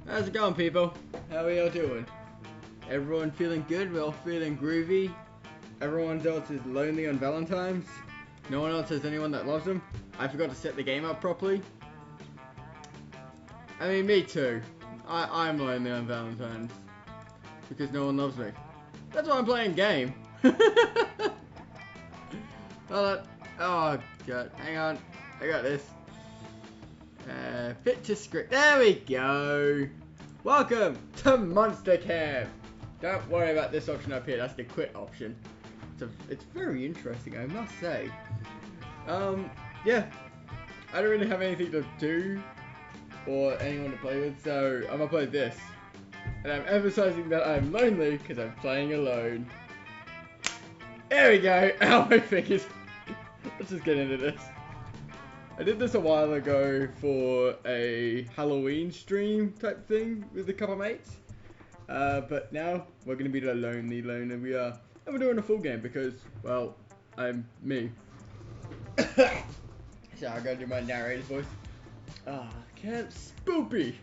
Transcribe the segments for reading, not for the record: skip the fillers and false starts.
How's it going, people? How are y'all doing? Everyone feeling good? We're all feeling groovy? Everyone else is lonely on Valentines? No one else has anyone that loves them? I forgot to set the game up properly? I mean, me too. I'm lonely on Valentine's. Because no one loves me. That's why I'm playing game. Oh god, hang on. I got this. Fit to script. There we go. Welcome to Monster Camp. Don't worry about this option up here. That's the quit option. It's very interesting, I must say. Yeah. I don't really have anything to do or anyone to play with, so I'm gonna play this. And I'm emphasizing that I'm lonely because I'm playing alone. There we go. Ow, my fingers. Let's just get into this. I did this a while ago for a Halloween stream type thing with a couple of mates. But now we're going to be the lonely loner we are. And we're doing a full game because, well, I'm me. So I gotta do my narrator's voice. Camp Spoopy.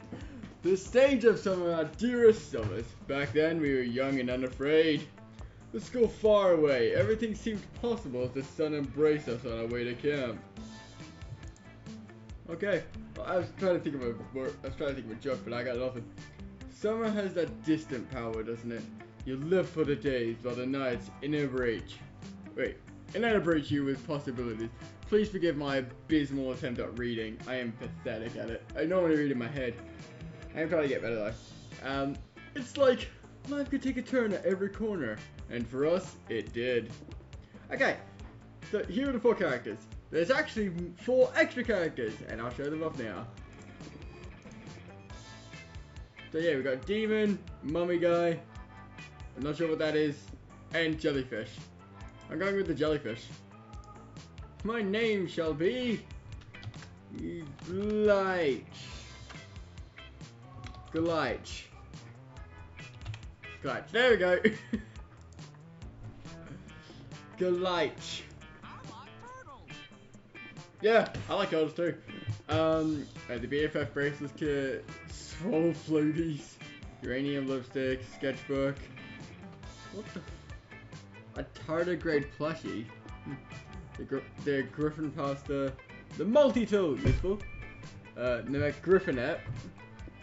The stage of some of our dearest summers. Back then we were young and unafraid. The school far away. Everything seemed possible as the sun embraced us on our way to camp. Okay, well, I was trying to think of a joke, but I got nothing. Summer has that distant power, doesn't it? You live for the days while the nights inebriate you with possibilities. Please forgive my abysmal attempt at reading. I am pathetic at it. I normally read in my head. I am trying to get better though. It's like life could take a turn at every corner, and for us, it did. Okay, so here are the 4 characters. There's actually 4 extra characters, and I'll show them off now. So yeah, we got Demon, Mummy Guy, I'm not sure what that is, and Jellyfish. I'm going with the Jellyfish. My name shall be... Glitch. There we go. Glitch. Yeah, I like those too. The BFF bracelets kit, swole floaties, uranium lipstick, sketchbook. What the? A tardigrade plushie. The griffin pasta, the multi-tool, useful. The griffinette,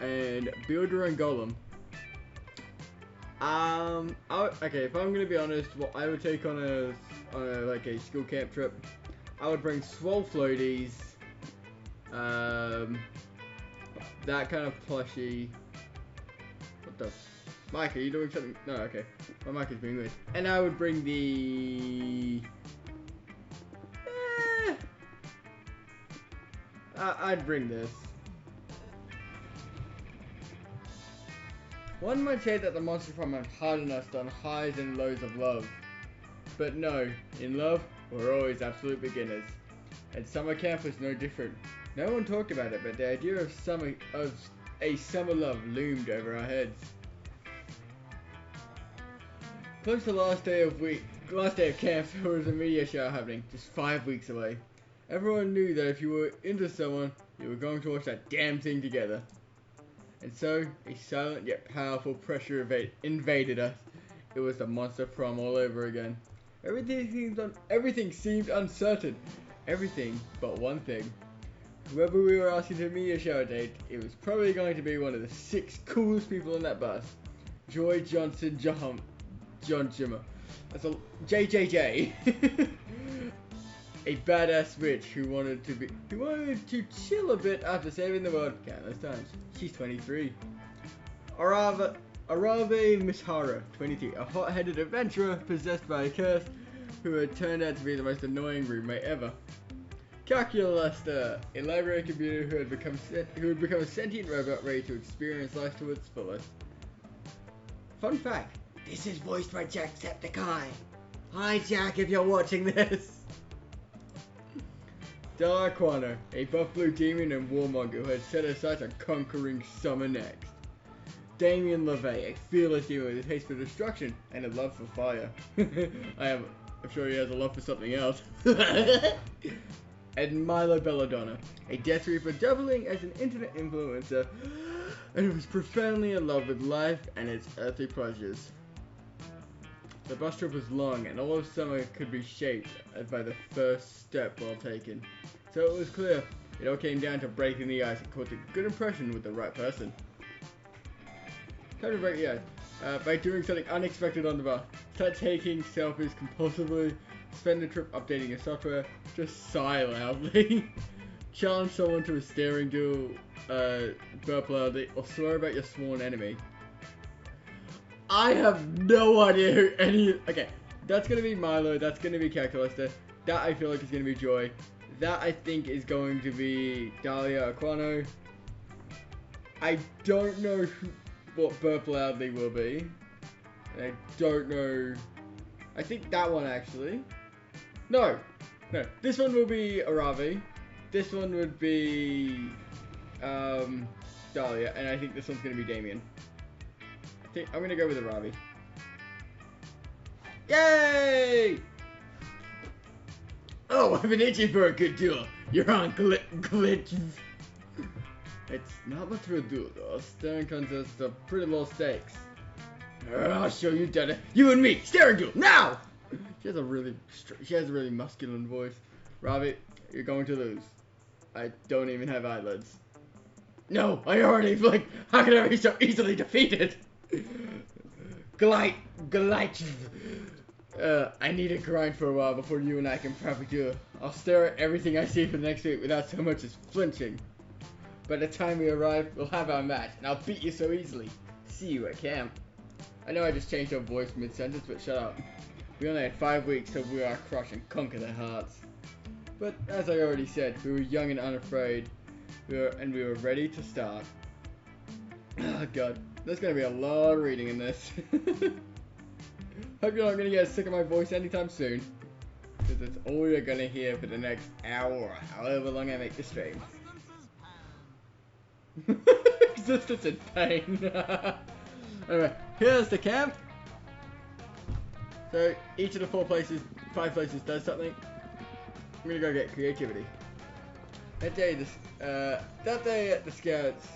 and builder and golem. Okay, if I'm gonna be honest, what I would take on a school camp trip. I would bring swole floaties, that kind of plushie. What the? Mike, are you doing something? No, okay. My mic is being weird. And I would bring the... I'd bring this. One might say that the Monster Prom have hardened us on highs and lows of love. But no, in love, we're always absolute beginners. And summer camp was no different. No one talked about it, but the idea of a summer love loomed over our heads. Close to the last day of camp, there was a media show happening, just 5 weeks away. Everyone knew that if you were into someone, you were going to watch that damn thing together. And so, a silent yet powerful pressure invaded us. It was the Monster Prom all over again. Everything seemed uncertain. Everything but one thing. Whoever we were asking to meet a shower date, it was probably going to be one of the 6 coolest people on that bus. Joy Johnson John Jimmer. That's a JJJ. A badass witch who wanted to chill a bit after saving the world countless times. She's 23. Arabe Mishara, 23, a hot-headed adventurer possessed by a curse who had turned out to be the most annoying roommate ever. Calculester, a library computer who had become a sentient robot ready to experience life to its fullest. Fun fact, this is voiced by Jacksepticeye. Hi Jack, if you're watching this. Delaquana, a buff blue demon and warmonger who had set her sights on conquering summer next. Damien LaVey, a fearless demon with a taste for destruction and a love for fire. I'm sure he has a love for something else. And Milo Belladonna, a Death Reaper doubling as an internet influencer and it was profoundly in love with life and its earthly pleasures. The bus trip was long, and all of summer could be shaped by the first step well taken. So it was clear, it all came down to breaking the ice and causing a good impression with the right person. How to break the ice? By doing something unexpected on the bus. Start taking selfies compulsively, spend the trip updating your software, just sigh loudly, challenge someone to a staring duel, burp loudly, or swear about your sworn enemy. I have no idea who any... Okay, that's going to be Milo, that's going to be Calculista, that I feel like is going to be Joy, that I think is going to be Dahlia Aquano. I don't know what Burp Loudly will be. I don't know... I think that one actually. No, this one will be Aravi, this one would be Dahlia, and I think this one's going to be Damien. I'm gonna go with Aravi. Yay! Oh, I've been itching for a good duel. You're on glitches. It's not much of a duel though. Staring contest of pretty low stakes. I'll show you, Dada. You and me, staring duel now. She has a really masculine voice. Ravi, you're going to lose. I don't even have eyelids. No, I already like. How can I be so easily defeated? Glide. I need to grind for a while before you and I can probably do it. I'll stare at everything I see for the next week without so much as flinching. By the time we arrive, we'll have our match, and I'll beat you so easily. See you at camp. I know I just changed our voice mid-sentence, but shut up. We only had 5 weeks, so we are crush and conquer their hearts. But as I already said, we were young and unafraid, we were ready to start. Oh god. There's going to be a lot of reading in this. Hope you're not going to get sick of my voice anytime soon. Because it's all you're going to hear for the next hour or however long I make the stream. Existence in pain. Anyway, here's the camp. So, each of the 5 places does something. I'm going to go get creativity. That day at the Scouts...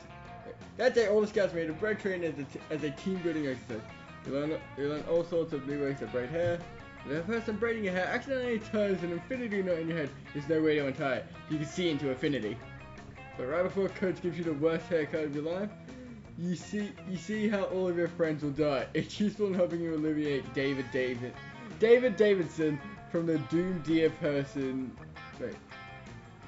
That day, all the Scouts made a break training as a team building exercise. You learn all sorts of new ways to braid hair. If a person braiding your hair accidentally ties an infinity knot in your head, there's no way to untie it. You can see into infinity. But right before Coach gives you the worst haircut of your life, you see how all of your friends will die. It's useful in helping you alleviate David Davidson from the doomed dear person. Wait.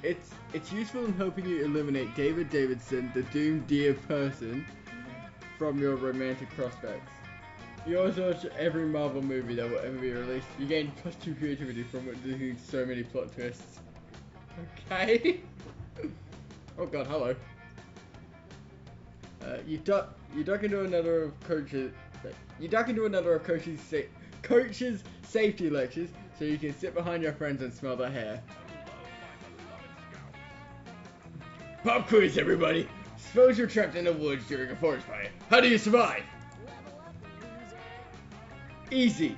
It's useful in helping you eliminate David Davidson, the doomed dear person, from your romantic prospects. You also watch every Marvel movie that will ever be released. You gain +2 creativity from it doing so many plot twists. Okay. Oh god, hello. You duck into another of Coach's. You duck into another of Coach's safety lectures, so you can sit behind your friends and smell their hair. Pop quiz, everybody! Suppose you're trapped in the woods during a forest fire. How do you survive? Easy.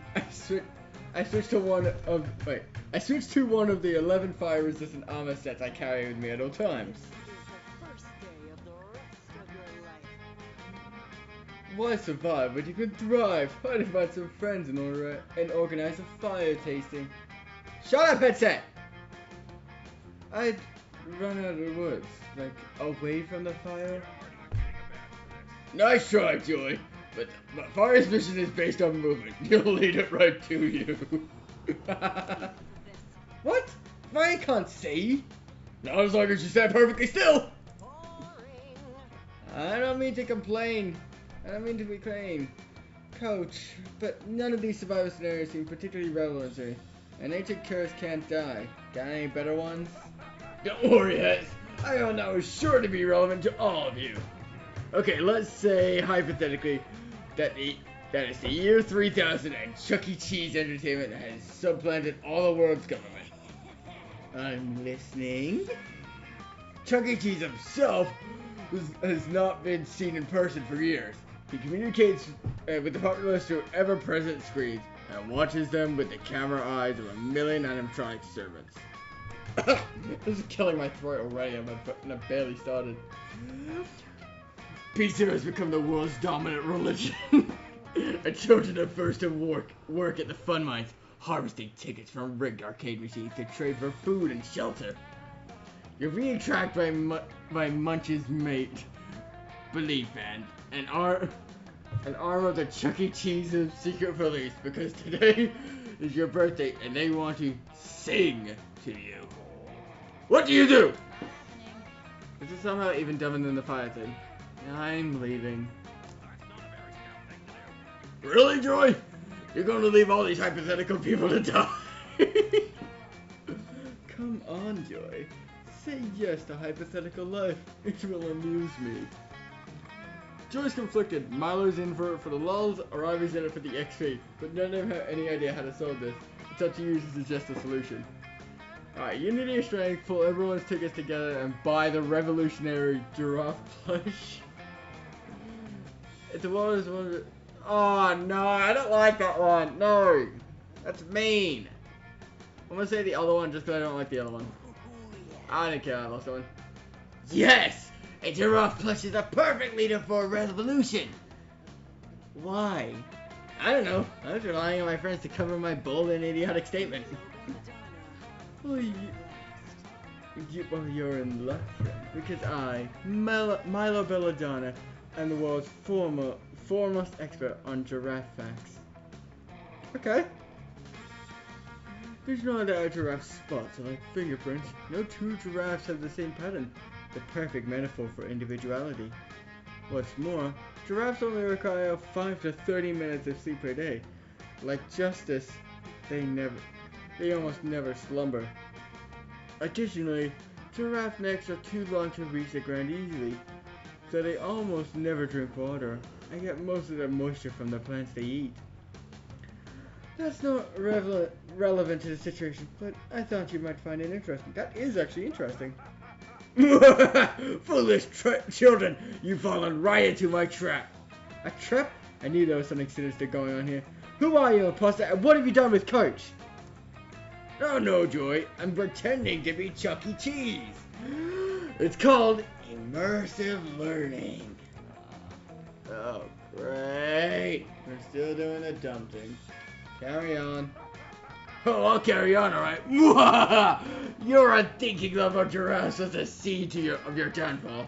I switched to one of the 11 fire-resistant armor sets I carry with me at all times. Why survive when you can thrive? I'd invite some friends and organize a fire tasting. Shut up, headset! I'd run out of the woods, like away from the fire. Nice try, Joy. But fire's mission is based on movement. You'll lead it right to you. What? Fire can't see? Not as long as you stand perfectly still. I don't mean to complain. I don't mean to be plain, Coach, but none of these survival scenarios seem particularly relevant to me. An ancient curse can't die. Got any better ones? Don't worry, Hez. I know that was sure to be relevant to all of you. Okay, let's say, hypothetically, that is the year 3000 and Chuck E. Cheese Entertainment has supplanted all the world's government. I'm listening. Chuck E. Cheese himself has not been seen in person for years. He communicates with the populace through ever-present screens and watches them with the camera eyes of a million animatronic servants. This is killing my throat already, and I barely started. Pizza has become the world's dominant religion. And children are forced to work at the fun mines, harvesting tickets from rigged arcade machines to trade for food and shelter. You're being tracked by Munch's mate, Belief Band, an arm of the Chuck E. Cheese of secret police, because today is your birthday and they want to sing to you. What do you do? This is somehow even dumber than the fire thing. I'm leaving. Really, Joy? You're going to leave all these hypothetical people to die? Come on, Joy. Say yes to hypothetical life. It will amuse me. Joy's conflicted. Milo's in for the lulz, or Ivy's in it for the XP, but none of them have any idea how to solve this. It's up to you to suggest a solution. Alright, unity of strength, pull everyone's tickets together and buy the revolutionary giraffe plush. If the world is one of the... Oh no, I don't like that one. No, that's mean. I'm gonna say the other one just because I don't like the other one. I don't care, I lost that one. Yes! A giraffe plush is a perfect leader for a revolution. Why? I don't know. I was relying on my friends to cover my bold and idiotic statement. Well, you're in luck, because I, Milo Belladonna, am the world's foremost expert on giraffe facts. Okay. Did you know that our giraffe spots are like fingerprints? No two giraffes have the same pattern. The perfect metaphor for individuality. What's more, giraffes only require 5 to 30 minutes of sleep per day. Like Justice, they almost never slumber. Additionally, giraffe necks are too long to reach the ground easily, so they almost never drink water and get most of their moisture from the plants they eat. That's not relevant to the situation, but I thought you might find it interesting. That is actually interesting. Foolish children, you've fallen right into my trap. A trap? I knew there was something sinister going on here. Who are you, imposter, and what have you done with Coach? Oh no, Joy, I'm pretending to be Chuck E. Cheese. It's called immersive learning. Oh, great. We're still doing the dumb thing. Carry on. Oh, I'll carry on, alright. Your unthinking love of giraffes is the seed of your downfall.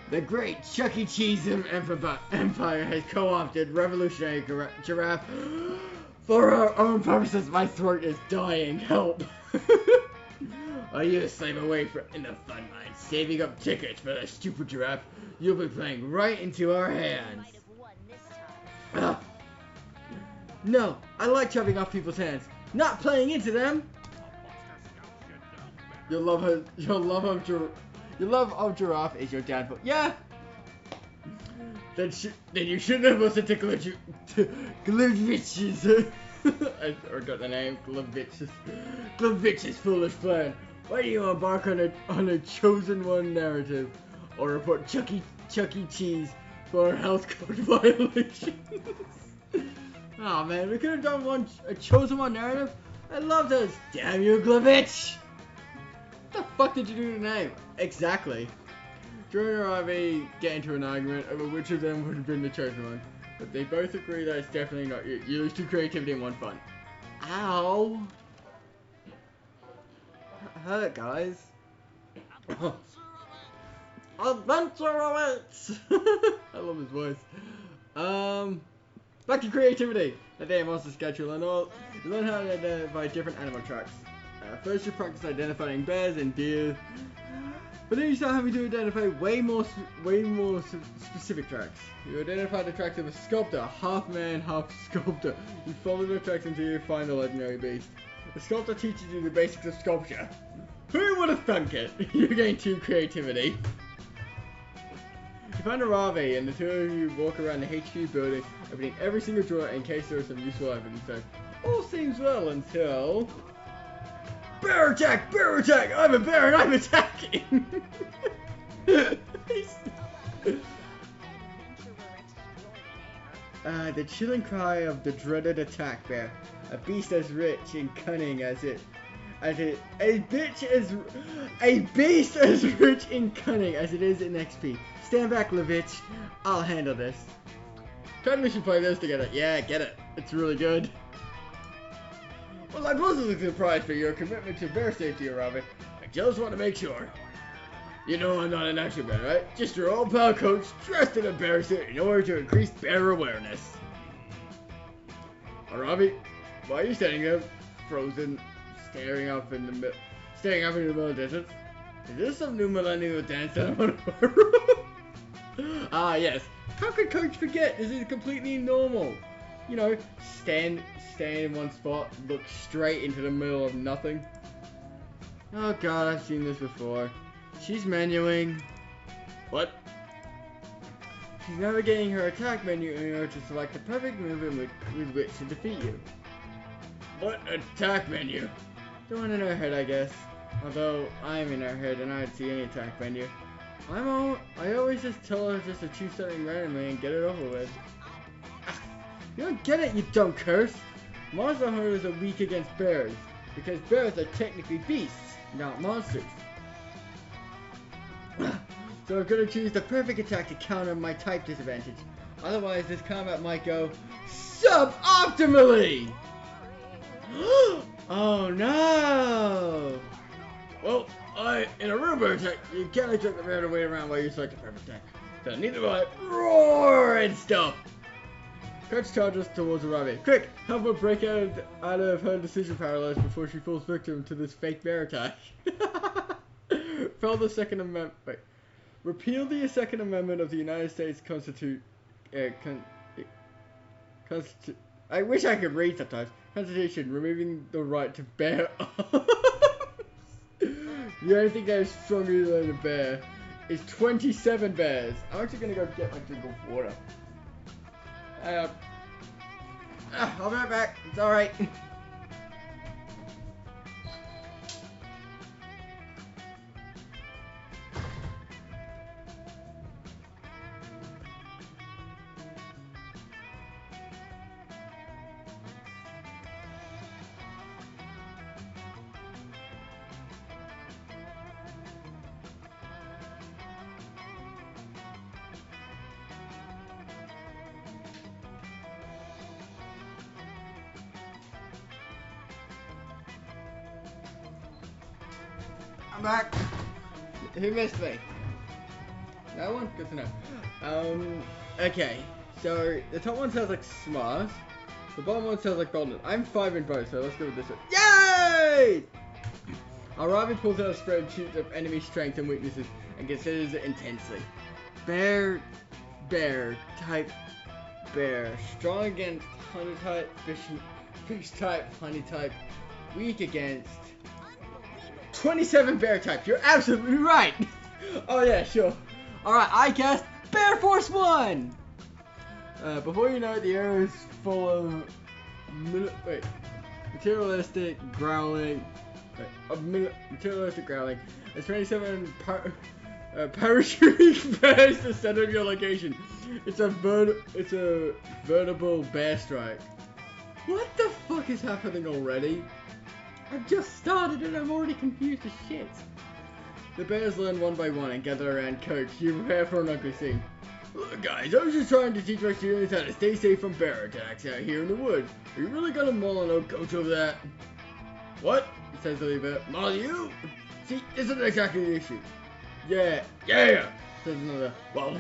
The great Chuck E. Cheese empire has co-opted revolutionary giraffe for our own purposes. My throat is dying. Help. Are you a slave away in the fun mine, saving up tickets for the stupid giraffe? You'll be playing right into our hands. No, I like chopping off people's hands, not playing into them. Your love of giraffe is your downfall. Yeah. Then you shouldn't have listened to Glivitch's. I forgot the name. Glivitch's foolish plan. Why do you embark on a chosen one narrative, or report Chuck E. Cheese for health code violations? Oh man, we could have done a chosen one narrative. I love those. Damn you, Glivitch! What the fuck did you do today? Exactly. Jordan and Ivy get into an argument over which of them would have been the chosen one, but they both agree that it's definitely not you. You lose 2 creativity and 1 fun. Ow! Hurt, guys. Adventure awaits! I love his voice. Back to creativity. Today, monster schedule and all. You learn how to identify different animal tracks. First, you practice identifying bears and deer, but then you start having to identify way more specific tracks. You identify the tracks of a sculptor, half man, half sculptor. You follow the tracks until you find the legendary beast. The sculptor teaches you the basics of sculpture. Who would have thunk it? You gain 2 creativity. You find a Ravi, and the 2 of you walk around the HQ building, opening every single drawer in case there is some useful items. So, all seems well until... Bear attack! Bear attack! I'm a bear and I'm attacking! The chilling cry of the dreaded attack bear. A beast as rich and cunning as as a beast as rich in cunning as it is in XP. Stand back, Levitch. I'll handle this. Kind we should play this together. Yeah, get it. It's really good. Well, I wasn't surprised for your commitment to bear safety, Robin. I just want to make sure. You know I'm not an action bear, right? Just your old pal coach dressed in a bear suit in order to increase bear awareness. Robbie, why are you standing there, frozen, staring up in the middle of the distance? Is this some new millennial dance that I'm on? Ah, yes. How could Coach forget? This is completely normal. You know, stand in one spot, look straight into the middle of nothing. Oh god, I've seen this before. She's menuing. What? She's navigating her attack menu in order to select the perfect move with which to defeat you. What attack menu? The one in her head, I guess. Although I'm in her head and I'd see any attack menu. I always just tell her just to choose something randomly and get it over with. You don't get it, you dumb curse! Monster hunters are weak against bears, because bears are technically beasts, not monsters. So I'm gonna choose the perfect attack to counter my type disadvantage. Otherwise, this combat might go suboptimally! Oh no! Well, in a real bear attack, you can't expect the bear to wait around while you select the perfect attack. So neither will I roar and stuff. Coach charges towards Robbie. Quick, help her break out of her decision paralysis before she falls victim to this fake bear attack. Repeal the Second Amendment of the United States Constitution. I wish I could read sometimes. Constitution, removing the right to bear arms. The only thing that is stronger than a bear is 27 bears. I'm actually gonna go get my drink of water. I'll be right back. It's alright. I'm back. Who missed me? No one? Good to know. Okay. So, the top one sounds like Smart. The bottom one sounds like Golden. I'm 5 in both, so let's go with this one. Yay! Arabi pulls out a spreadsheet of enemy strengths and weaknesses and considers it intensely. Bear type, bear. Strong against hunter type, fish type, honey type. Weak against 27 bear types. You're absolutely right. Oh yeah, sure. Alright, I cast Bear Force 1! Before you know it, the air is full of materialistic growling. Materialistic growling. There's 27 parachuting bears to center of your location. It's a veritable bear strike. What the fuck is happening already? I've just started and I'm already confused as shit. The bears learn one by one and gather around Coach. You prepare for an ugly scene. Look, guys, I was just trying to teach my students how to stay safe from bear attacks out here in the woods. Are you really gonna maul an old coach over that? What? Says the bear. Maul you? See, isn't exactly the issue. Yeah, says another. While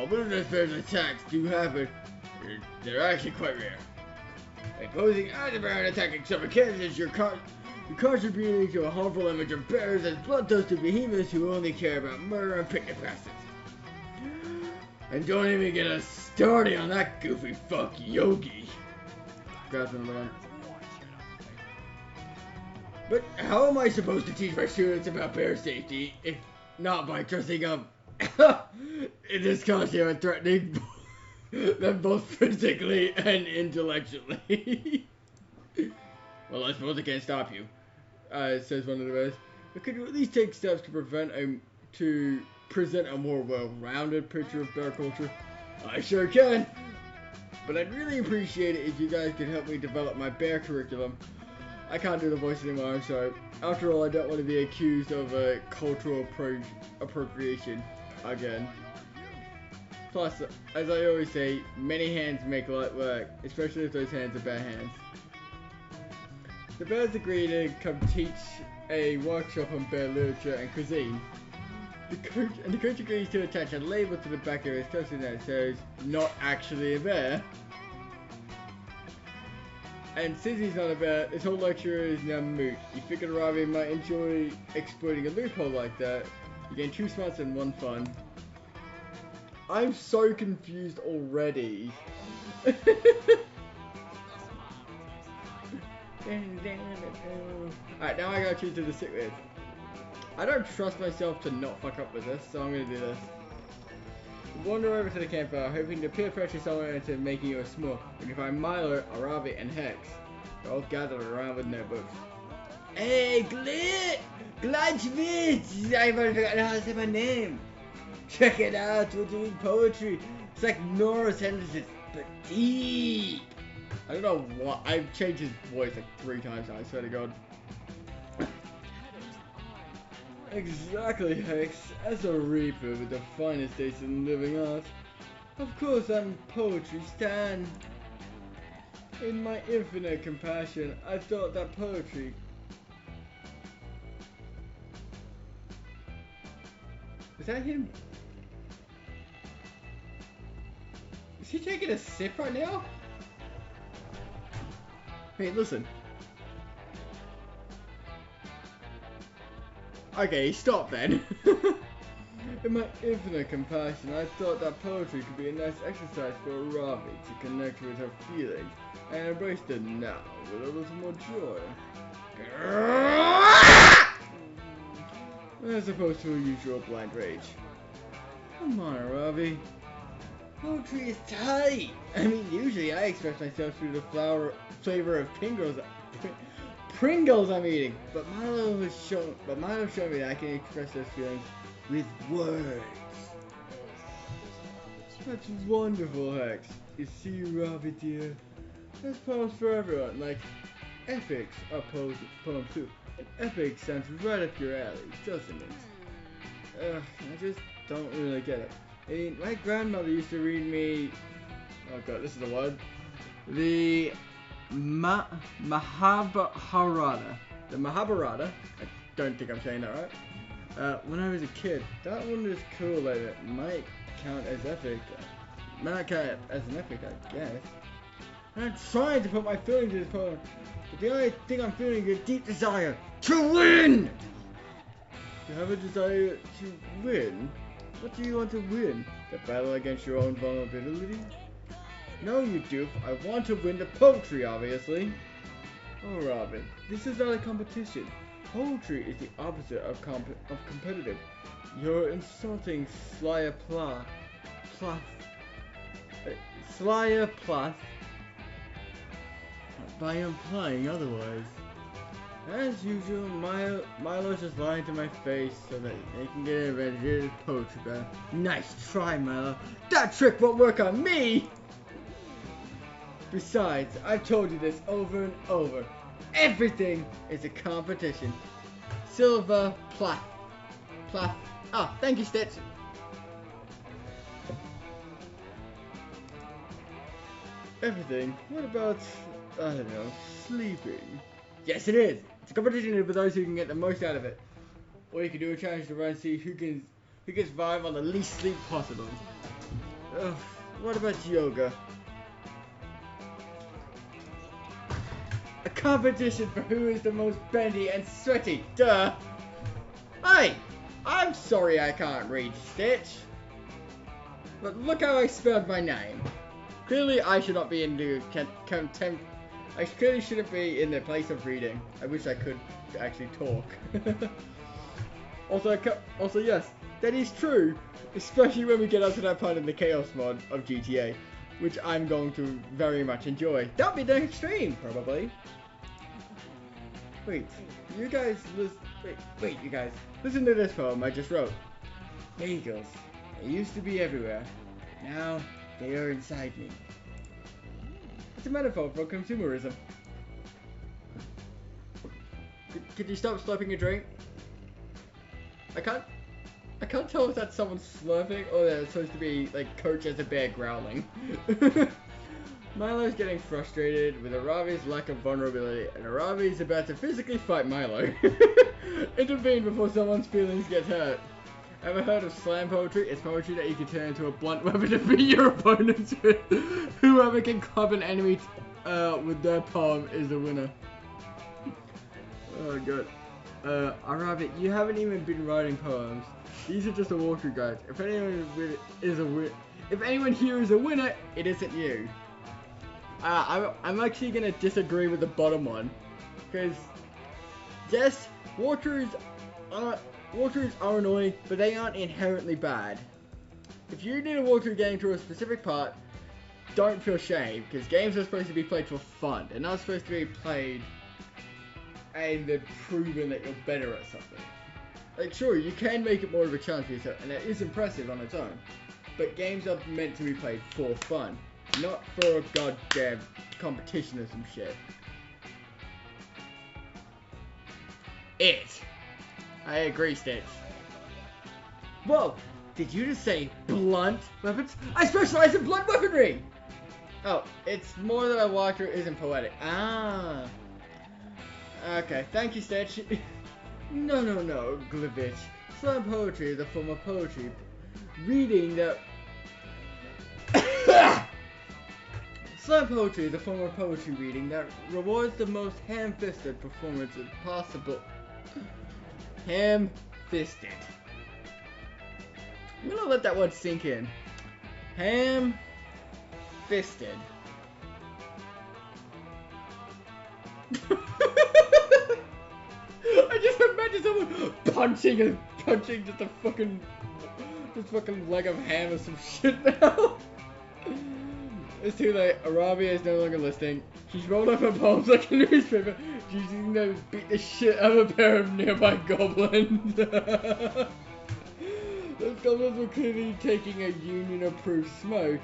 wilderness bears attacks do happen, they're actually quite rare. By posing as a bear and attacking summer Kansas, you're contributing to a harmful image of bears as bloodthirsty behemoths who only care about murder and picnic baskets. And don't even get us started on that goofy fuck Yogi. Grabs another one. But how am I supposed to teach my students about bear safety if not by dressing up in this costume and threatening them both physically and intellectually? Well, I suppose I can't stop you, says one of the bears. But could you at least take steps to present a more well-rounded picture of bear culture? I sure can. But I'd really appreciate it if you guys could help me develop my bear curriculum. I can't do the voice anymore, I'm sorry. After all, I don't want to be accused of cultural appropriation again. Plus, as I always say, many hands make light work, especially if those hands are bare hands. The birds agree to come teach a workshop on bear literature and cuisine. The coach agrees to attach a label to the back of his costume that says, "Not actually a bear." And since he's not a bear, this whole lecture is now moot. You figured Ravi might enjoy exploiting a loophole like that. You gain 2 smarts and 1 fun. I'm so confused already. Alright, now I gotta choose who to sit with. I don't trust myself to not fuck up with this, so I'm gonna do this. Wander over to the campfire, hoping to peer pressure someone into making you a s'more. You can find Milo, Arabi, and Hex. They're all gathered around with notebooks. Hey, Gladschwitz! I've forgotten how to say my name. Check it out, we're doing poetry. It's like Nora's sentences, but deep. I don't know what, I've changed his voice like 3 times now, I swear to God. Exactly, Hex. As a reaper with the finest taste in living art, of course I'm poetry stan. In my infinite compassion, I thought that poetry... Is that him? Is he taking a sip right now? Hey, listen. Okay, stop then. In my infinite compassion, I thought that poetry could be a nice exercise for Ravi to connect with her feelings, and embraced it now with a little more joy. As opposed to a usual blind rage. Come on, Ravi. Poetry is tight. I mean, usually I express myself through the flavor of Pringles I'm eating, but Milo showed me that I can express those feelings with words. That's wonderful, Hex. You see, Ravi dear, there's poems for everyone, like epics are poems too. An epic sounds right up your alley, doesn't it? I just don't really get it. I mean, my grandmother used to read me, oh god, this is the word, the Mahabharata. The Mahabharata. I don't think I'm saying that right. When I was a kid, that one was cool. Like it might count as epic. Might count as an epic, I guess. I'm trying to put my feelings in this poem, but the only thing I'm feeling is a deep desire to win. You have a desire to win. What do you want to win? The battle against your own vulnerability? No, you doof. I want to win the poetry, obviously. Oh, Robin, this is not a competition. Poetry is the opposite of competitive. You're insulting Slyer Plath by implying otherwise. As usual, Milo's just lying to my face so that they can get advantage of his poetry battle. Nice try, Milo. That trick won't work on me! Besides, I've told you this over and over. Everything is a competition. Silver Plath. Oh, thank you, Stitch. Everything? What about, I don't know, sleeping? Yes, it is. It's a competition for those who can get the most out of it. Or you can do a challenge to run and see who can survive on the least sleep possible. Ugh, what about yoga? A competition for who is the most bendy and sweaty. Duh. Hey, I'm sorry I can't read, Stitch. But look how I spelled my name. Clearly I should not be in the contempt. I clearly shouldn't be in the place of reading. I wish I could actually talk. Also, yes, that is true. Especially when we get up to that part in the Chaos mod of GTA, which I'm going to very much enjoy. That'll be the extreme, probably. Wait, you guys, you guys, listen to this poem I just wrote. Bagels, they used to be everywhere. Now, they are inside me. It's a metaphor for consumerism. could you stop slurping a drink? I can't tell if that's someone slurping or they're supposed to be like Coach as a bear growling. Milo's getting frustrated with Aravi's lack of vulnerability, and Aravi is about to physically fight Milo. Intervene before someone's feelings get hurt. Ever heard of slam poetry? It's poetry that you can turn into a blunt weapon to beat your opponents with. Whoever can club an enemy with their palm is the winner. Oh god. Aravi, you haven't even been writing poems. These are just a walkthrough guide. If anyone here is a winner, it isn't you. I'm actually gonna disagree with the bottom one, because yes, walkthroughs are annoying, but they aren't inherently bad. If you need a walkthrough getting through a specific part, don't feel shame, because games are supposed to be played for fun. They're not supposed to be played and they're proven that you're better at something. Like, sure, you can make it more of a challenge for yourself, and that is impressive on its own. But games are meant to be played for fun, not for a goddamn competition or some shit. I agree, Stitch. Whoa! Did you just say blunt weapons? I specialize in blunt weaponry! Oh, it's more that a walkthrough isn't poetic. Ah. Okay, thank you, Stitch. No, Glivitch. Slam poetry is a form of poetry. Reading that... Slam poetry is a form of poetry reading that rewards the most ham-fisted performances possible. Ham-fisted. I'm gonna let that word sink in. Ham-fisted. I just imagine someone punching just a fucking leg of ham or some shit now. It's too late. Arabia is no longer listening. She's rolled up her palms like a newspaper. She's using those to beat the shit out of a pair of nearby goblins. Those goblins were clearly taking a union-approved smoke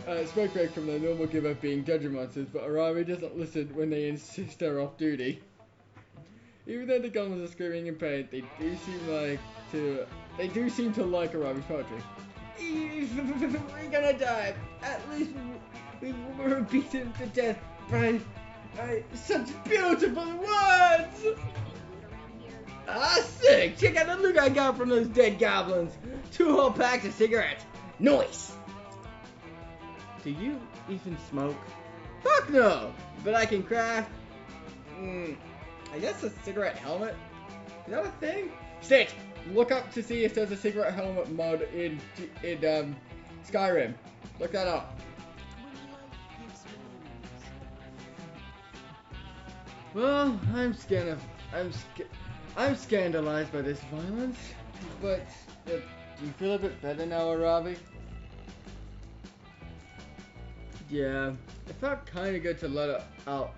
break from their normal give up being dungeon monsters, but Arabia doesn't listen when they insist they're off duty. Even though the goblins are screaming in pain, they do seem to like Arabi's poetry. We're gonna die. At least we were beaten to death by such beautiful words. Ah, sick! Check out the loot I got from those dead goblins. 2 whole packs of cigarettes. Nice. Do you even smoke? Fuck no! But I can craft. I guess a cigarette helmet? Is that a thing? Stitch, look up to see if there's a cigarette helmet mod in Skyrim. Look that up. Well, I'm scandalized by this violence, but do you feel a bit better now, Arabi? Yeah, it felt kind of good to let it all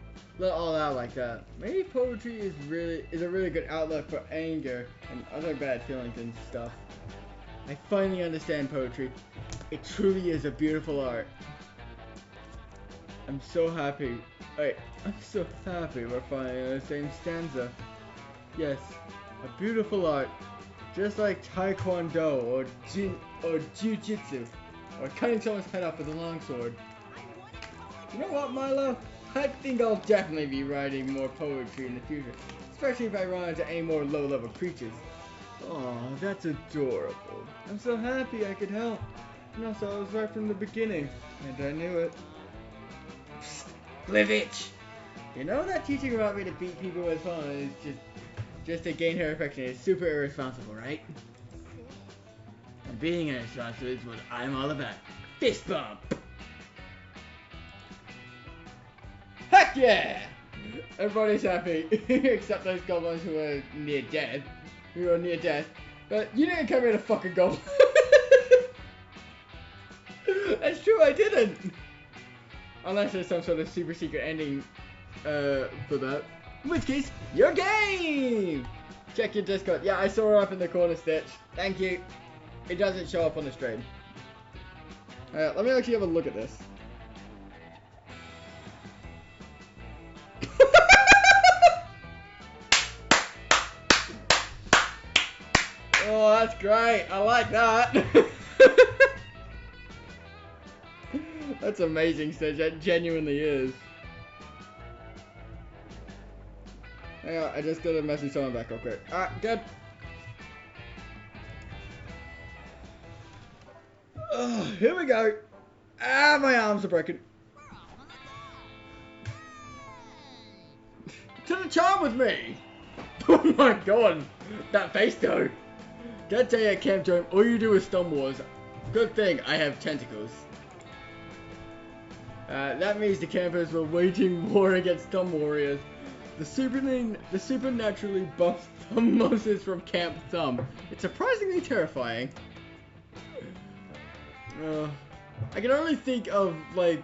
out like that. Maybe poetry is a really good outlet for anger and other bad feelings and stuff. I finally understand poetry. It truly is a beautiful art. I'm so happy we're finally in the same stanza. Yes, a beautiful art, just like Taekwondo or Jiu-Jitsu, or cutting someone's head off with a longsword. You know what, Milo? I think I'll definitely be writing more poetry in the future, especially if I run into any more low-level creatures. Oh, that's adorable. I'm so happy I could help. And also, I was right from the beginning, and I knew it. Psst, Glivitch! You know that teaching about me to beat people with fun is just to gain her affection is super irresponsible, right? And being irresponsible is what I'm all about. Fist bump! Heck yeah! Everybody's happy, except those goblins who are near death. But you didn't come here to fuck a goblin. That's true, I didn't. Unless there's some sort of super secret ending for that. In which case, your game! Check your Discord. Yeah, I saw her up in the corner, Stitch. Thank you. It doesn't show up on the stream. Let me actually have a look at this. Oh, that's great. I like that. That's amazing, Stitch. That genuinely is. Hang on, I just got a message someone back real quick. Alright, good. Here we go. Ah, my arms are broken. To the charm with me. Oh my god. That face though. That day at Camp Dome, all you do is Stun Wars. Good thing I have tentacles. That means the campers were waging war against Thumb Warriors. The supernaturally buffed Thumb monsters from Camp Thumb. It's surprisingly terrifying. I can only think of like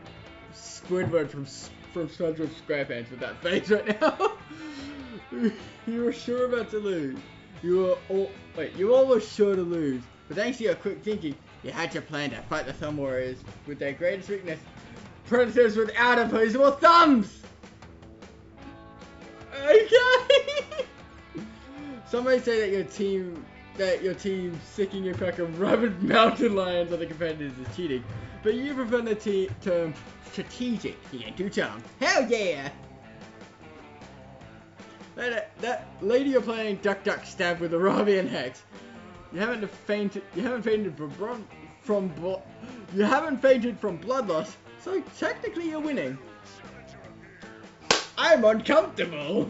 Squidward from SpongeBob SquarePants with that face right now. You were sure about to lose. You were almost sure to lose. But thanks to your quick thinking, you had your plan to fight the Thumb Warriors with their greatest weakness. Predators without opposable thumbs! Okay! Some may say that your team sicking a pack of rabid mountain lions on the competitors is cheating. But you prefer the term strategic. You can do charm. Hell yeah! That lady you're playing Duck Duck Stab with a Ravian Hex. You haven't fainted from blood loss. So technically you're winning. I'm uncomfortable.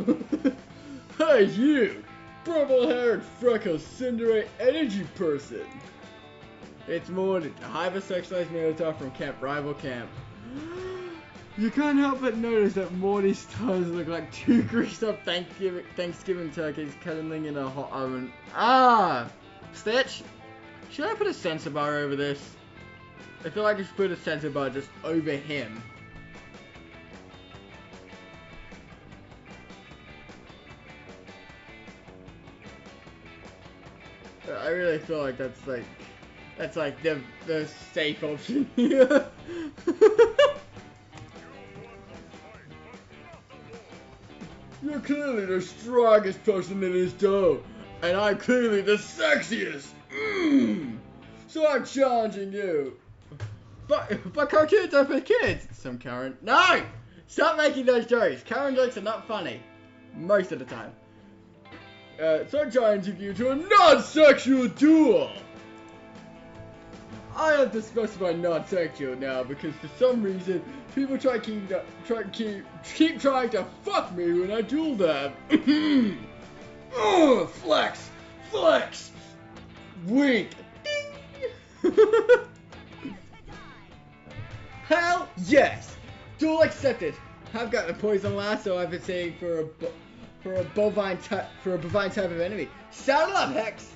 Hey you, purple-haired, freckled, cinderate energy person. It's Morty, a hypersexualized minotaur from Rival Camp. You can't help but notice that Morty's toes look like two greased up Thanksgiving turkeys cuddling in a hot oven. Ah! Stitch, should I put a sensor bar over this? I feel like I should put a sensor bar just over him. I really feel like that's like the safe option here. You're clearly the strongest person in this dough, and I'm clearly the sexiest. So I'm challenging you. But cartoons are for kids. Some Karen. No! Stop making those jokes. Karen jokes are not funny. Most of the time. So I'm challenging you to a non-sexual duel. I have to specify non-sexual now because for some reason people keep trying to fuck me when I duel them. Flex, flex, wink, ding. Hell yes! Duel accepted. I've got the poison lasso I've been saying for a bovine type of enemy. Saddle up, Hex!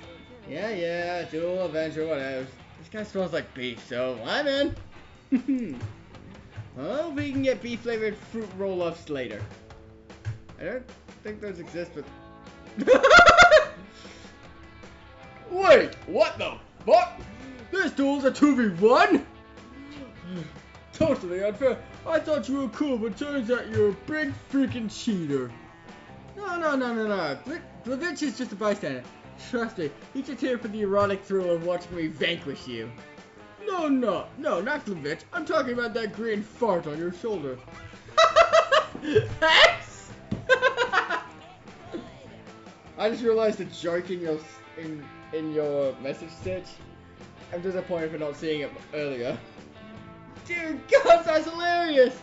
Yeah, duel, avenger, whatever. This guy smells like beef, so I'm in. Well, we can get beef flavored fruit roll-ups later. I don't think those exist, but wait, what the fuck? This duel's a 2v1? Totally unfair. I thought you were cool, but turns out you're a big freaking cheater. No. Glavitch is just a bystander. Trust me, he's just here for the erotic thrill of watching me vanquish you. No, not Glavitch. I'm talking about that green fart on your shoulder. Thanks! I just realized the joke in your message, Stitch. I'm disappointed for not seeing it earlier. Dude, God, that's hilarious!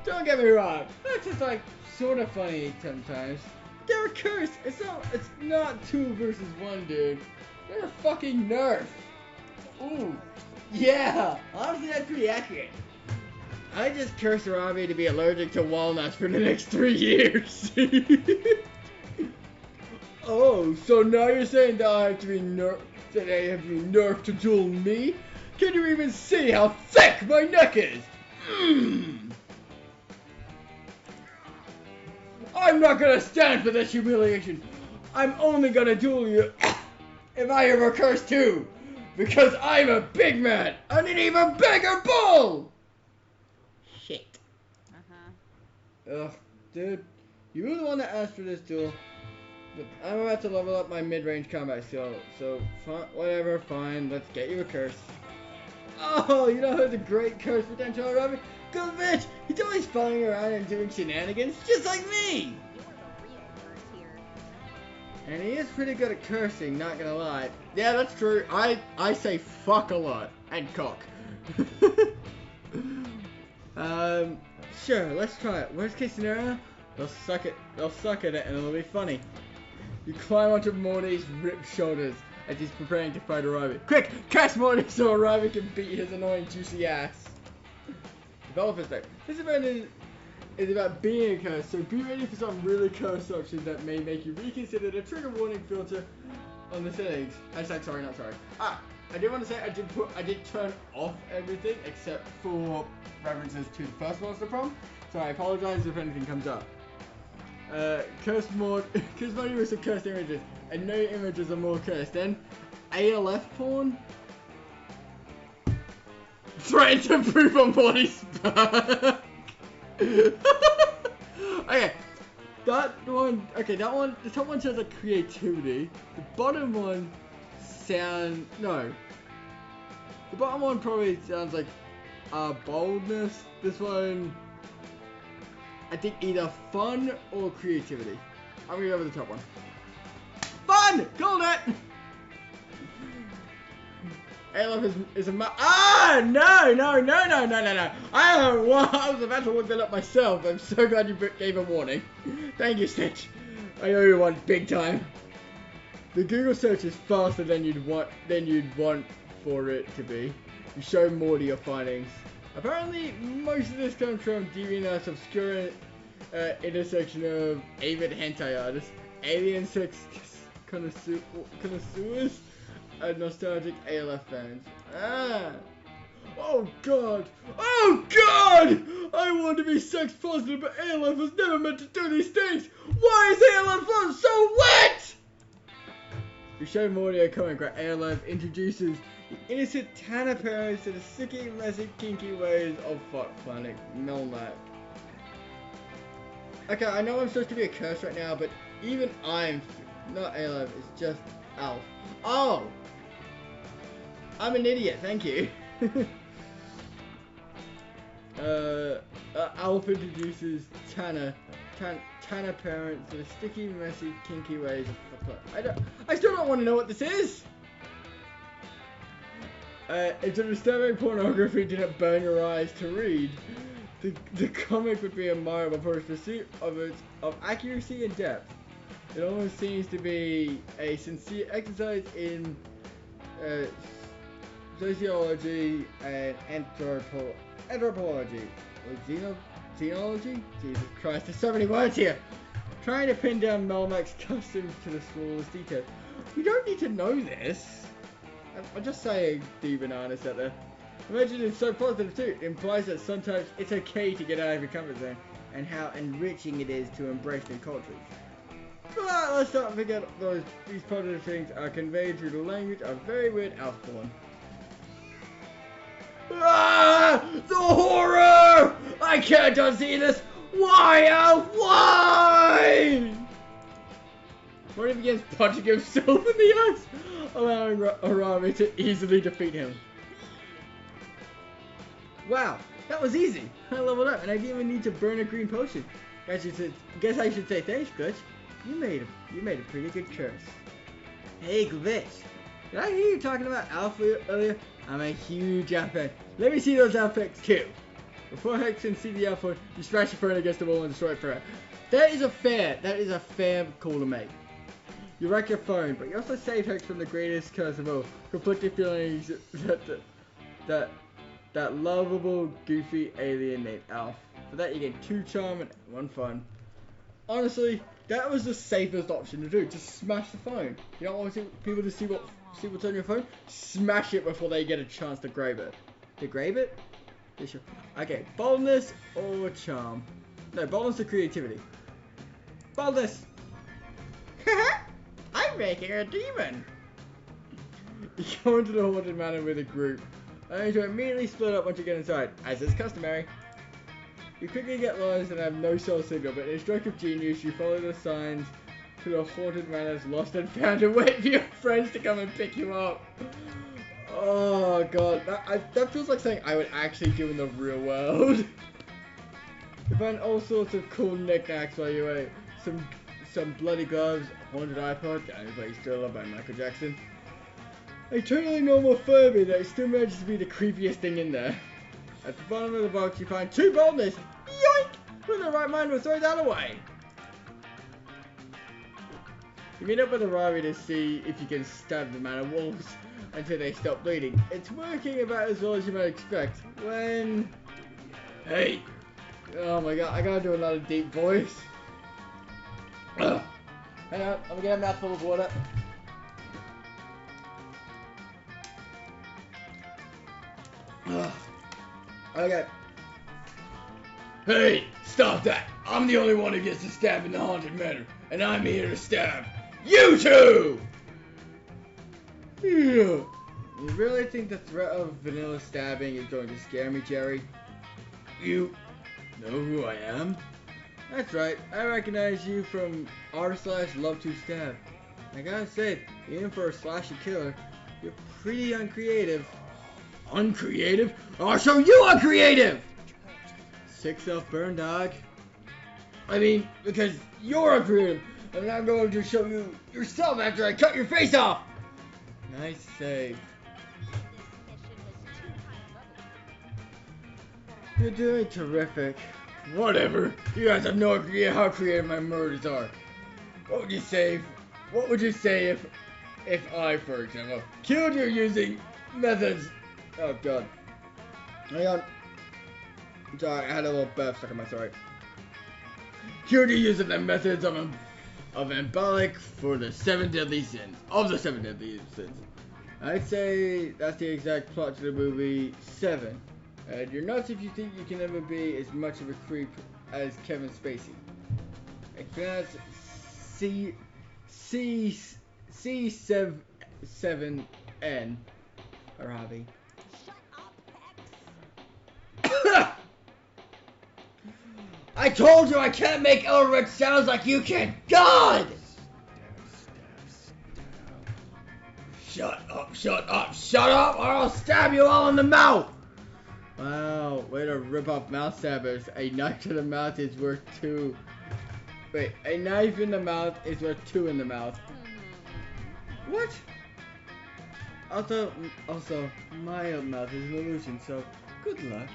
Don't get me wrong, that's just like sort of funny sometimes. They're cursed. It's not 2 versus 1, dude. They're a fucking nerf. Ooh, yeah. Honestly, that's pretty accurate. I just cursed Robbie to be allergic to walnuts for the next 3 years. Oh, so now you're saying that I have to be nerfed to duel me? Can you even see how thick my neck is? I'm not gonna stand for this humiliation. I'm only gonna duel you if I ever curse too. Because I'm a big man and an even bigger bull! Shit. Ugh, dude. You were the one that asked for this duel. But I'm about to level up my mid-range combat skill, so whatever, fine, let's get you a curse. Oh, you know who's a great curse potential, Robin? Good bitch! He's always following around and doing shenanigans, just like me! And he is pretty good at cursing, not gonna lie. Yeah, that's true. I say fuck a lot. And cock. Sure, let's try it. Worst case scenario, they'll suck at it and it'll be funny. You climb onto Morty's ripped shoulders as he's preparing to fight Arrival. Quick! Catch Morty so Arrival can beat his annoying juicy ass. Developer's Note. This event is about being a curse, so be ready for some really cursed options that may make you reconsider the trigger warning filter on the settings. Sorry, not sorry. I did want to say I did turn off everything except for references to the first monster prom, so I apologize if anything comes up. Cursed mode with some cursed images, and no images are more cursed than ALF porn. Threaten to prove on Morty's back. Okay, that one. The top one sounds like creativity. The bottom one the bottom one probably sounds like boldness. This one, I think either fun or creativity. I'm gonna go with the top one. Fun! Called it! ALF is a no! I was about to look that up myself. I'm so glad you gave a warning. Thank you, Stitch. I owe you one big time. The Google search is faster than you'd want for it to be. You show Morty your findings. Apparently, most of this comes from DeviantArt's obscure intersection of avid hentai artists, alien sex connoisseurs, and nostalgic ALF fans. Oh god! Oh god! I want to be sex positive, but ALF was never meant to do these things! Why is ALF fun so wet? You show Morty a comic where ALF introduces the innocent Tanner parents to the sicky, messy, kinky ways of fuck planet Melmac. Okay, I know I'm supposed to be a curse right now, but even I'm not ALF, it's just Alf. Oh! I'm an idiot, thank you. Alf introduces Tanner parents to the sticky, messy, kinky ways of I still don't want to know what this is! If the disturbing pornography didn't burn your eyes to read, the comic would be admirable for its pursuit of accuracy and depth. It almost seems to be a sincere exercise in sociology and anthropology. Or xenology? Jesus Christ, there's so many words here! Trying to pin down Melmac's customs to the smallest detail. We don't need to know this. I'm just saying, demon artists out there. Imagine it's so positive too. It implies that sometimes it's okay to get out of your comfort zone, and how enriching it is to embrace new cultures. But let's not forget these positive things are conveyed through the language of very weird Alf porn. The horror! I can't unsee this! Why, Alf? Why? Morty begins punching himself in the eyes, allowing Arami to easily defeat him. Wow, that was easy. I leveled up and I didn't even need to burn a green potion. Guess I should say thanks, Glitch. You made a pretty good curse. Hey, Glitch. Did I hear you talking about Alf earlier? I'm a huge Alf fan. Let me see those Alf pics too. Before Hex can see the Alf one, you smash your phone against the wall and destroy it forever. That is a fair call to make. You wreck your phone, but you also save Hex from the greatest curse of all. Conflicting feelings that lovable, goofy alien named Alf. For that you get 2 charm and 1 fun. Honestly, that was the safest option to do. Just smash the phone. You don't want people to see what's on your phone? Smash it before they get a chance to grab it. To grab it? Sure. Okay, boldness or charm? No, boldness or creativity. Boldness! I'm making a demon! You go into the haunted manor with a group, only to immediately split up once you get inside, as is customary. You quickly get lost and have no cell signal, but in a stroke of genius, you follow the signs to the haunted man that's lost and found and wait for your friends to come and pick you up. Oh god, that feels like something I would actually do in the real world. You find all sorts of cool knickknacks while you wait. Some bloody gloves, haunted iPod, Everybody's Still Loved by Michael Jackson. A totally normal Furby that still manages to be the creepiest thing in there. At the bottom of the box you find 2 boldness. Yoink! Who in the right mind will throw that away? You meet up with a Rari to see if you can stab the man of wolves until they stop bleeding. It's working about as well as you might expect. When... Hey! Oh my god, I gotta do another deep voice. Ugh. Hang on, I'm gonna get a mouthful of water. Ugh. Okay. Hey, stop that! I'm the only one who gets to stab in the haunted manor, and I'm here to stab you two! You really think the threat of vanilla stabbing is going to scare me, Jerry? You know who I am? That's right, I recognize you from r/love to stab. I gotta say, even for a slasher killer, you're pretty uncreative. Uncreative? I'll show you uncreative! Sick self-burn, dog. I mean, because you're uncreative, and I'm going to show you yourself after I cut your face off! Nice save. You're doing terrific. Whatever. You guys have no idea how creative my murders are. What would you say if I, for example, killed you using methods? Oh god. Hang on. Sorry, I had a little burp stuck in my throat. Killed you using the methods of embolic for the 7 deadly sins. Of the 7 deadly sins. I'd say that's the exact plot to the movie 7. You're nuts if you think you can ever be as much of a creep as Kevin Spacey. It's pronounced C7N. Arabi. I told you I can't make Elrich sounds like you can. God! Shut up, or I'll stab you all in the mouth! Wow, way to rip off mouth stabbers. A knife to the mouth is worth 2. Wait, a knife in the mouth is worth 2 in the mouth. What? Also, my mouth is an illusion, so good luck.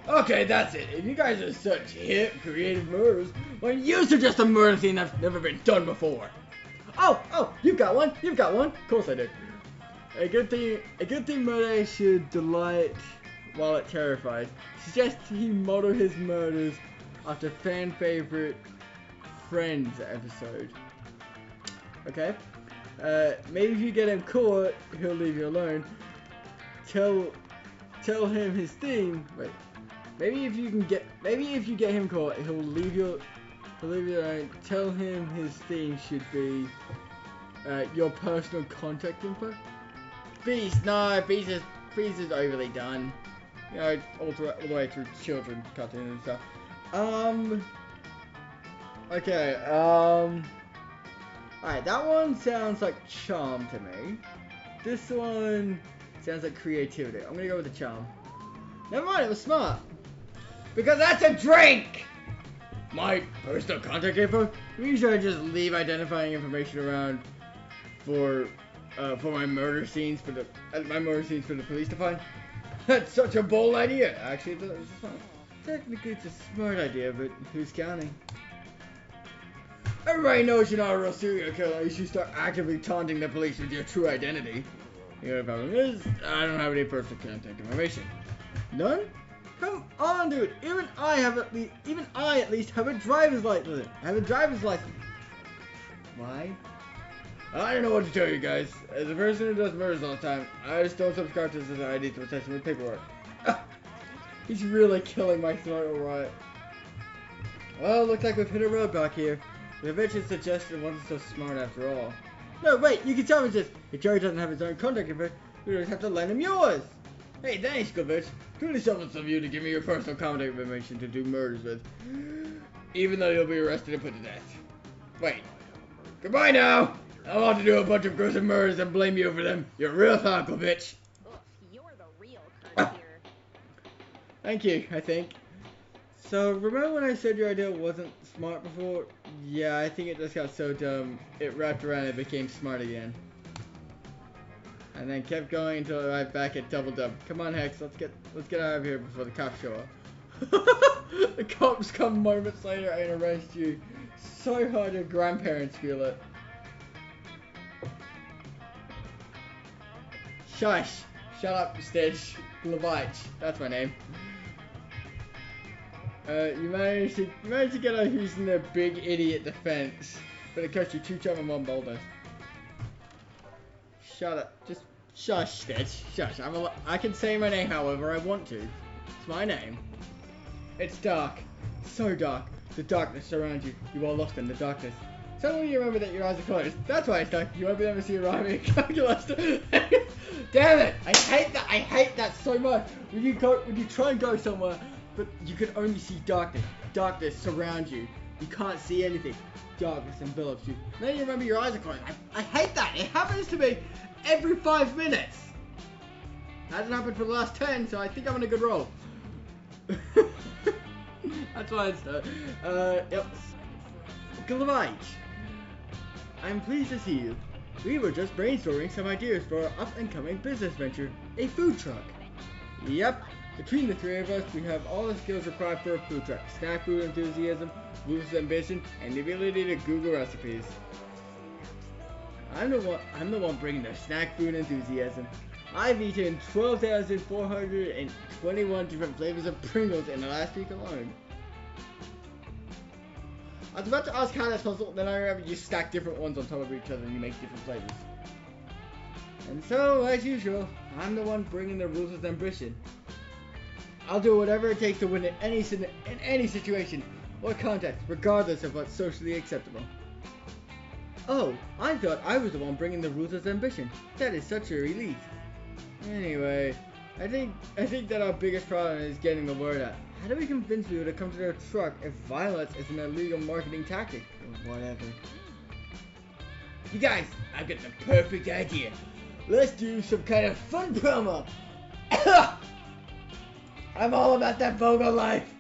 Okay, that's it. If you guys are such hip, creative murderers, well, you suggest a murder scene that's never been done before. Oh, you've got one. Of course I did. A good thing murder should delight while it terrifies. Suggest he model his murders after fan favorite Friends episode. Okay. Maybe if you get him caught, he'll leave you alone. Tell him his theme. Wait. Maybe if you get him caught, he'll leave you alone. Tell him his theme should be your personal contact info. Beast, no, Beast is overly done. You know, all the way through children's cartoons and stuff. Okay, alright, that one sounds like charm to me. This one sounds like creativity. I'm gonna go with the charm. Never mind, it was smart. Because that's a drink! My personal contact info? Usually I just leave identifying information around for my murder scenes for the police to find. That's such a bold idea. Actually, it's not. Technically, it's a smart idea, but who's counting? Everybody knows you're not a real serial killer. You should start actively taunting the police with your true identity. You know what the problem is? I don't have any personal contact information. None? Come on, dude. Even I at least have a driver's license. Why? I don't know what to tell you guys. As a person who does murders all the time, I just don't subscribe to society to attach with paperwork. He's really killing my throat, alright. Well, looks like we've hit a roadblock here. The invention suggested it wasn't so smart after all. No, wait, you can tell me this. If Jerry doesn't have his own contact info, you just have to lend him yours. Hey, thanks, Govich. Truly selfless of you to give me your personal contact information to do murders with. Even though you'll be arrested and put to death. Wait, Goodbye now! I want to do a bunch of gruesome murders and blame you for them. You're a real thoughtful bitch. Ugh, you're the real curse here. Thank you, I think. So, remember when I said your idea wasn't smart before? Yeah, I think it just got so dumb, it wrapped around and became smart again. And then kept going until it arrived back at Double Dub. Come on, Hex, let's get out of here before the cops show up. The cops come moments later and arrest you. So hard your grandparents feel it. Shush! Shut up, Stitch. Levite. That's my name. You managed to get out using the big idiot defense, but it cost you 2 chum and 1 boulder. Shut up. Just shush, Stitch. Shush. I can say my name however I want to. It's my name. It's dark. So dark. The darkness surrounds you. You are lost in the darkness. Suddenly you remember that your eyes are closed. That's why it's dark. You won't be able to see arriving at calculus. Damn it! I hate that. I hate that so much. When you try and go somewhere, but you can only see darkness. Darkness surrounds you. You can't see anything. Darkness envelops you. Then you remember your eyes are closed. I hate that. It happens to me every 5 minutes. Hasn't happened for the last 10, so I think I'm on a good roll. That's why it's yep. Glavite. I'm pleased to see you. We were just brainstorming some ideas for our up-and-coming business venture, a food truck. Yep. Between the 3 of us, we have all the skills required for a food truck: snack food enthusiasm, ruthless ambition, and the ability to Google recipes. I'm the one bringing the snack food enthusiasm. I've eaten 12,421 different flavors of Pringles in the last week alone. I was about to ask how that's possible, then I remember you stack different ones on top of each other and you make different flavors. And so, as usual, I'm the one bringing the rules of ambition. I'll do whatever it takes to win in any situation or context, regardless of what's socially acceptable. Oh, I thought I was the one bringing the rules of ambition. That is such a relief. Anyway, I think that our biggest problem is getting the word out. How do we convince people to come to their truck if violence is an illegal marketing tactic? Or whatever. You guys, I've got the perfect idea. Let's do some kind of fun promo. I'm all about that BOGO life.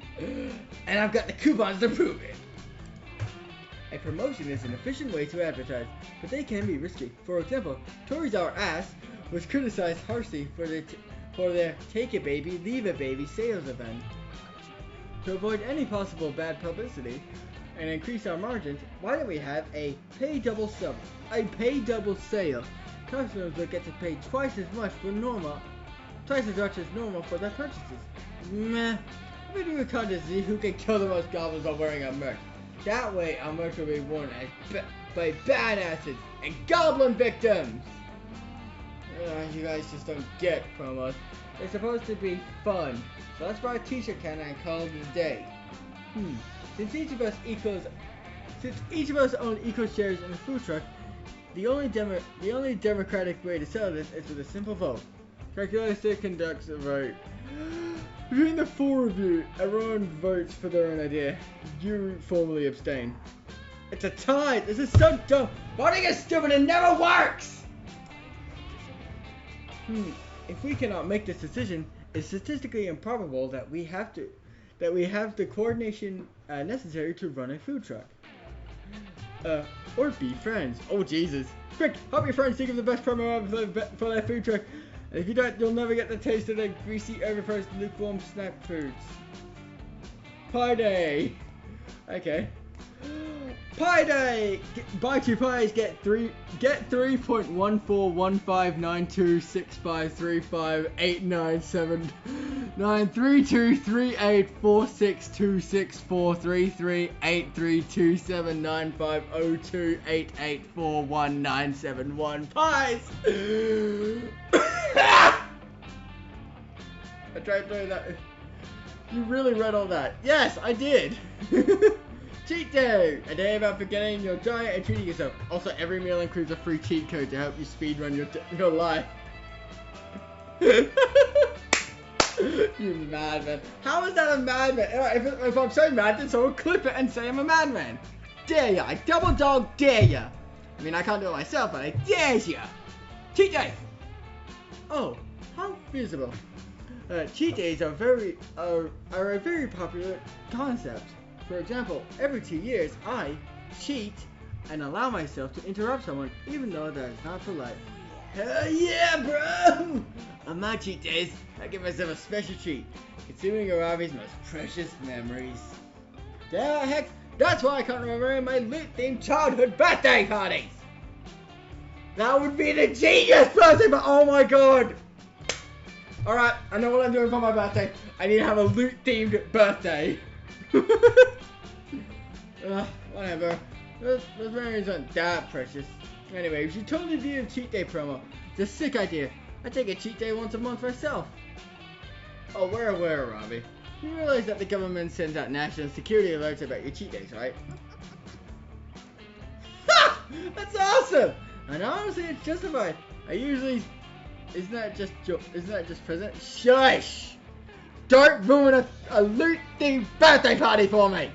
And I've got the coupons to prove it. A promotion is an efficient way to advertise, but they can be risky. For example, Tories Our Ass was criticized harshly for their Take a Baby, Leave a Baby sales event. To avoid any possible bad publicity and increase our margins, why don't we have a pay double sale? Customers will get to pay twice as much as normal for their purchases. Meh. We do a contest to see who can kill the most goblins while wearing our merch. That way, our merch will be worn by badasses and goblin victims. You guys just don't get promos. They're supposed to be fun. So let's buy a t-shirt can and call it a day. Since each of us own equal shares in the food truck, the only democratic way to sell this is with a simple vote. Calculator conducts a vote. Between the 4 of you, everyone votes for their own idea. You formally abstain. It's a tie! This is so dumb! Voting is stupid and never works! If we cannot make this decision, it's statistically improbable that we have the coordination necessary to run a food truck. Or be friends. Oh Jesus. Quick, help your friends think of the best promo ever for their food truck. And if you don't, you'll never get the taste of the greasy, overpriced, lukewarm snack foods. Pie Day! Okay. Pie Day! Buy 2 pies, get 3.14159265358972932832795028841971 pies! I tried doing that. You really read all that. Yes, I did. Cheat day! A day about forgetting your diet and treating yourself. Also, every meal includes a free cheat code to help you speedrun your life. You madman. How is that a madman? If I'm so mad, then someone clip it and say I'm a madman. Dare ya. I double dog dare ya. I mean, I can't do it myself, but I dare you. Cheat day. Oh, how feasible. Cheat days are a very popular concept. For example, every 2 years, I cheat and allow myself to interrupt someone, even though that is not polite. Hell yeah, bro! On my cheat days, I give myself a special treat, consuming Arabi's most precious memories. Yeah, heck, that's why I can't remember my loot-themed childhood birthday parties! That would be the genius birthday, but oh my god! Alright, I know what I'm doing for my birthday. I need to have a loot-themed birthday. Whatever. Those memories aren't that precious. Anyway, we should totally do a cheat day promo. It's a sick idea. I take a cheat day once a month myself. Oh, we're aware, Robbie. You realize that the government sends out national security alerts about your cheat days, right? Ha! That's awesome! And honestly, it's justified. Isn't that just present? Shush! Don't ruin a loot-themed birthday party for me!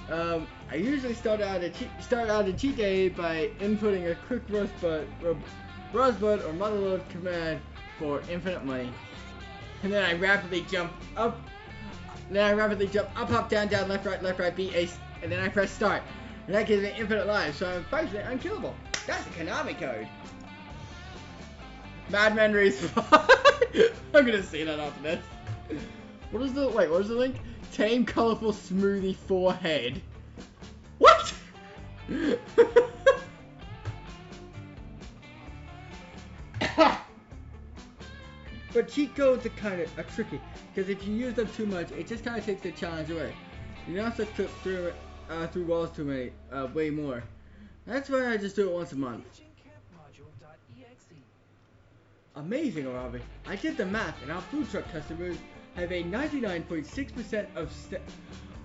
I usually start out a cheat day by inputting a quick rosebud or motherload command for infinite money, and then I rapidly jump up, down, left, right, B, A, and then I press start, and that gives me infinite lives, so I'm basically unkillable. That's the Konami code. Mad memories. I'm gonna see that after this. What was the link? Tame, colorful smoothie forehead. What? But cheat codes are tricky, because if you use them too much, it just kind of takes the challenge away. You don't have to clip through walls too many, way more. That's why I just do it once a month. Amazing, Arabi. I did the math, and our food truck customers have a 99.6%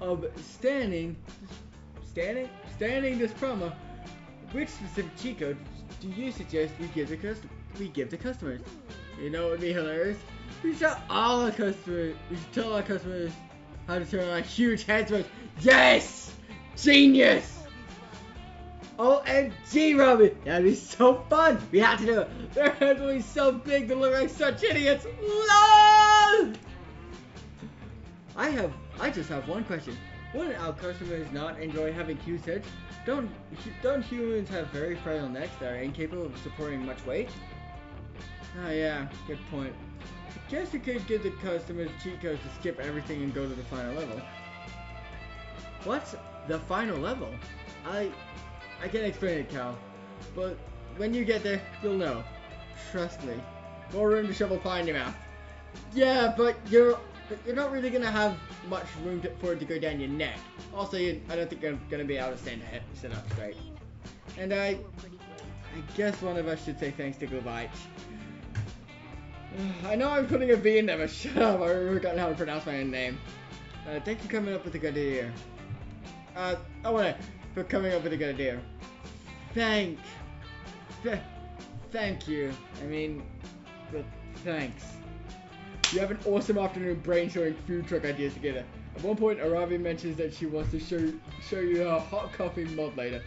of standing this promo. Which specific cheat code do you suggest we give the customers? You know what would be hilarious? We should tell our customers how to turn on a huge head switch. Yes! Genius! OMG, Robbie! That'd be so fun! We have to do it! Their heads will be so big, they look like such idiots! LOL! I just have one question. Wouldn't our customers not enjoy having huge heads? Don't humans have very frail necks that are incapable of supporting much weight? Oh yeah, good point. I guess we could give the customers cheat codes to skip everything and go to the final level. What's the final level? I can't explain it, Cal. But when you get there, you'll know. Trust me. More room to shovel pie in your mouth. Yeah, but you're not really gonna have much room for it to go down your neck. Also, I don't think you're gonna be able to sit up straight. And I guess one of us should say thanks to Globite. I know I'm putting a V in there, but shut up. I've forgotten how to pronounce my own name. Thank you for coming up with a good idea. For coming up with a good idea. Thank you. I mean, but thanks. You have an awesome afternoon brainstorming food truck ideas together. At one point, Arabi mentions that she wants to show you her hot coffee mod later.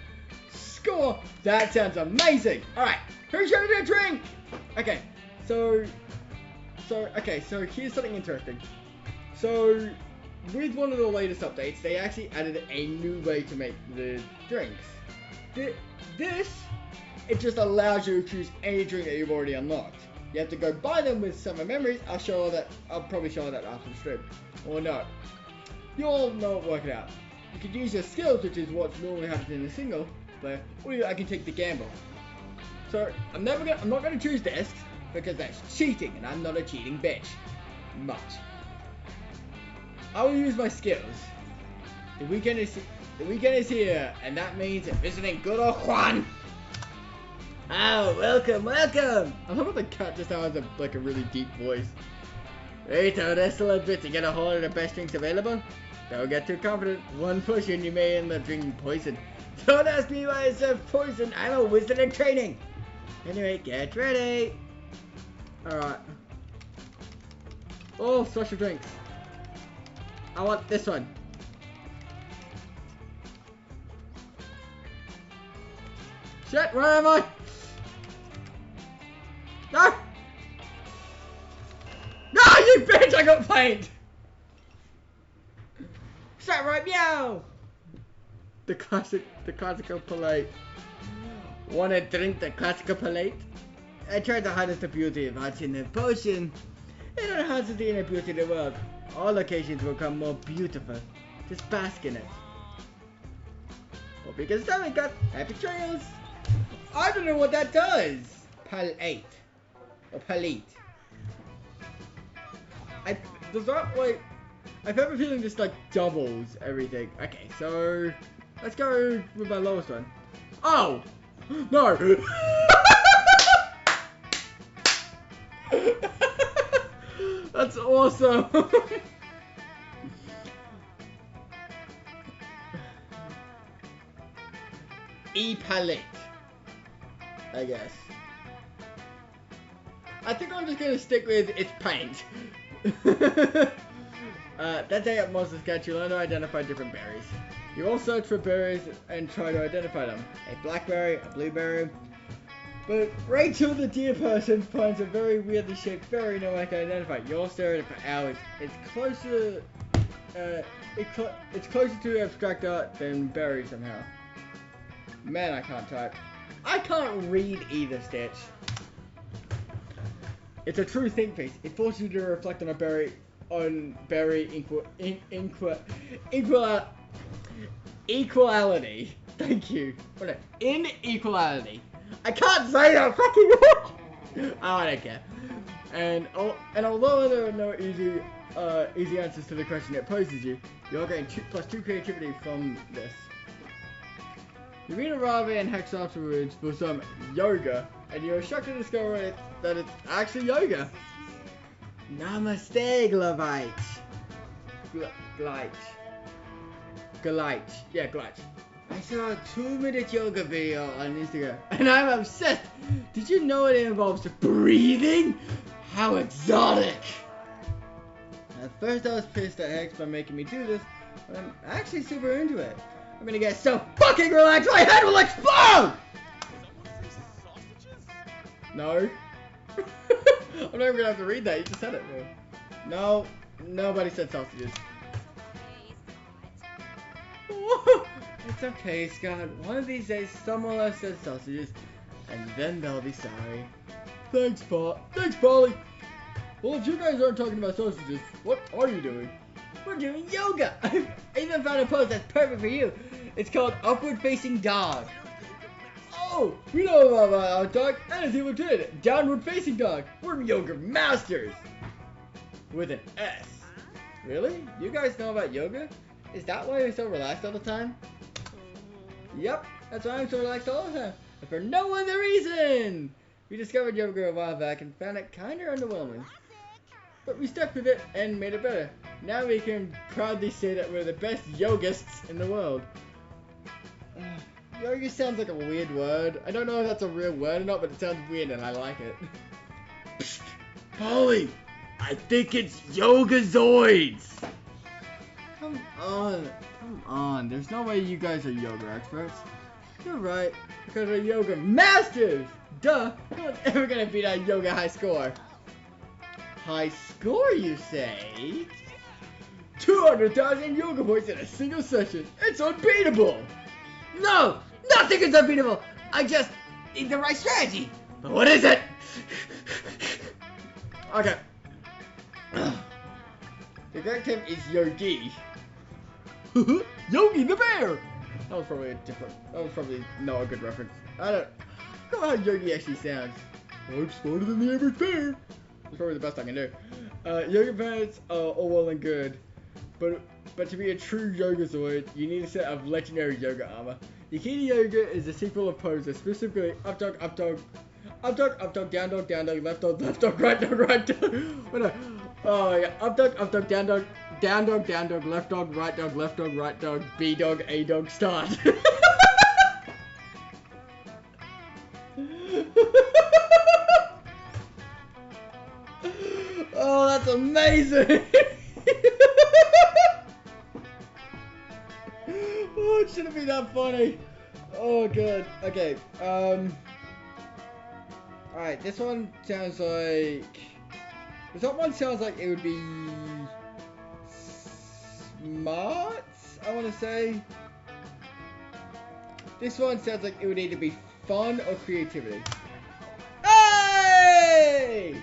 Score! That sounds amazing! Alright, who's gonna do a drink? Okay, so here's something interesting. So, with one of the latest updates, they actually added a new way to make the drinks. It just allows you to choose any drink that you've already unlocked. You have to go buy them with summer memories. I'll probably show that after the stream. Or no. You'll know work it out. You can use your skills, which is what normally happens in a single player, or I can take the gamble. So I'm not gonna choose this because that's cheating, and I'm not a cheating bitch. Much. I will use my skills. The weekend is here, and that means visiting good old Juan. Oh, welcome. I love how the cat just now has a really deep voice. Wait, there's still a bit to get a hold of the best drinks available. Don't get too confident. One push and you may end up drinking poison. Don't ask me why I serve poison. I'm a wizard in training. Anyway, get ready. Alright. Oh, special drinks. I want this one. Shit, where am I? No! No, you bitch! I got paint! Start right, meow! The classical polite. Wanna drink the classical polite? I tried to harness the beauty of arts in the potion. It enhances the inner beauty of the world. All occasions will become more beautiful. Just bask in it. Hope you can stomach got happy trails. I don't know what that does. Palate. Or palate. Does that like... I have a feeling this like doubles everything. Okay, so... Let's go with my lowest one. Oh! No! That's awesome! E-palette. I guess. I think I'm just gonna stick with it's paint. That day at Monster Sketch, you learn to identify different berries. You all search for berries and try to identify them. A blackberry, a blueberry. But Rachel, the deer person, finds a very weirdly shaped berry no one can identify. You're staring at it for hours. It's closer to abstract art than berry somehow. Man, I can't type. I can't read either, Stitch. It's a true think piece. It forces you to reflect on a berry, equality. Thank you. What? Inequality. I can't say that fucking word. I don't care. And although there are no easy answers to the question it poses you, you're getting +2 creativity from this. You read a Ravi and Hex afterwards for some yoga, and you're shocked to discover that it's actually yoga. Namaste, Glavite. Glite. Yeah, Glite. I saw a 2-minute yoga video on Instagram, and I'm obsessed. Did you know it involves breathing? How exotic! At first I was pissed at Hex by making me do this, but I'm actually super into it. I'm gonna get so fucking relaxed my head will explode! No. I'm not even gonna have to read that, you just said it. No, nobody said sausages. It's okay, Scott. One of these days, someone else says sausages, and then they'll be sorry. Thanks, Polly. Well, if you guys aren't talking about sausages, what are you doing? We're doing yoga. I even found a pose that's perfect for you. It's called Upward Facing Dog. Oh, we know about our dog, and it's even did Downward Facing Dog. We're yoga masters. With an S. Really? You guys know about yoga? Is that why you're so relaxed all the time? Yep, that's why I'm so relaxed all the time. And for no other reason! We discovered yoga a while back and found it kinda underwhelming. But we stuck with it and made it better. Now we can proudly say that we're the best yogists in the world. Yoga sounds like a weird word. I don't know if that's a real word or not, but it sounds weird and I like it. Psst, Polly! I think it's Yogazoids! Come on. There's no way you guys are yoga experts. You're right, because we're yoga masters! Duh! No one's ever gonna beat our yoga high score. High score, you say? 200,000 yoga points in a single session. It's unbeatable! No! Nothing is unbeatable! I just need the right strategy! But what is it? Okay. The correct term is Yogi. Yogi the bear! That was probably not a good reference. I don't know how Yogi actually sounds. I'm smarter than the average bear. That's probably the best I can do. Yoga pants are all well and good, but to be a true Yogazoid, you need a set of legendary yoga armor. Yakini Yoga is a sequel of poses, specifically up dog, down dog, left dog, right dog. Wait, no. Oh yeah, up dog, down dog, left dog, right dog, B dog, A dog, start. Oh, that's amazing! Oh, it shouldn't be that funny. Oh good. Okay. Alright, this one sounds like the top one sounds like it would be smart, I wanna say. This one sounds like it would either be fun or creativity. Hey!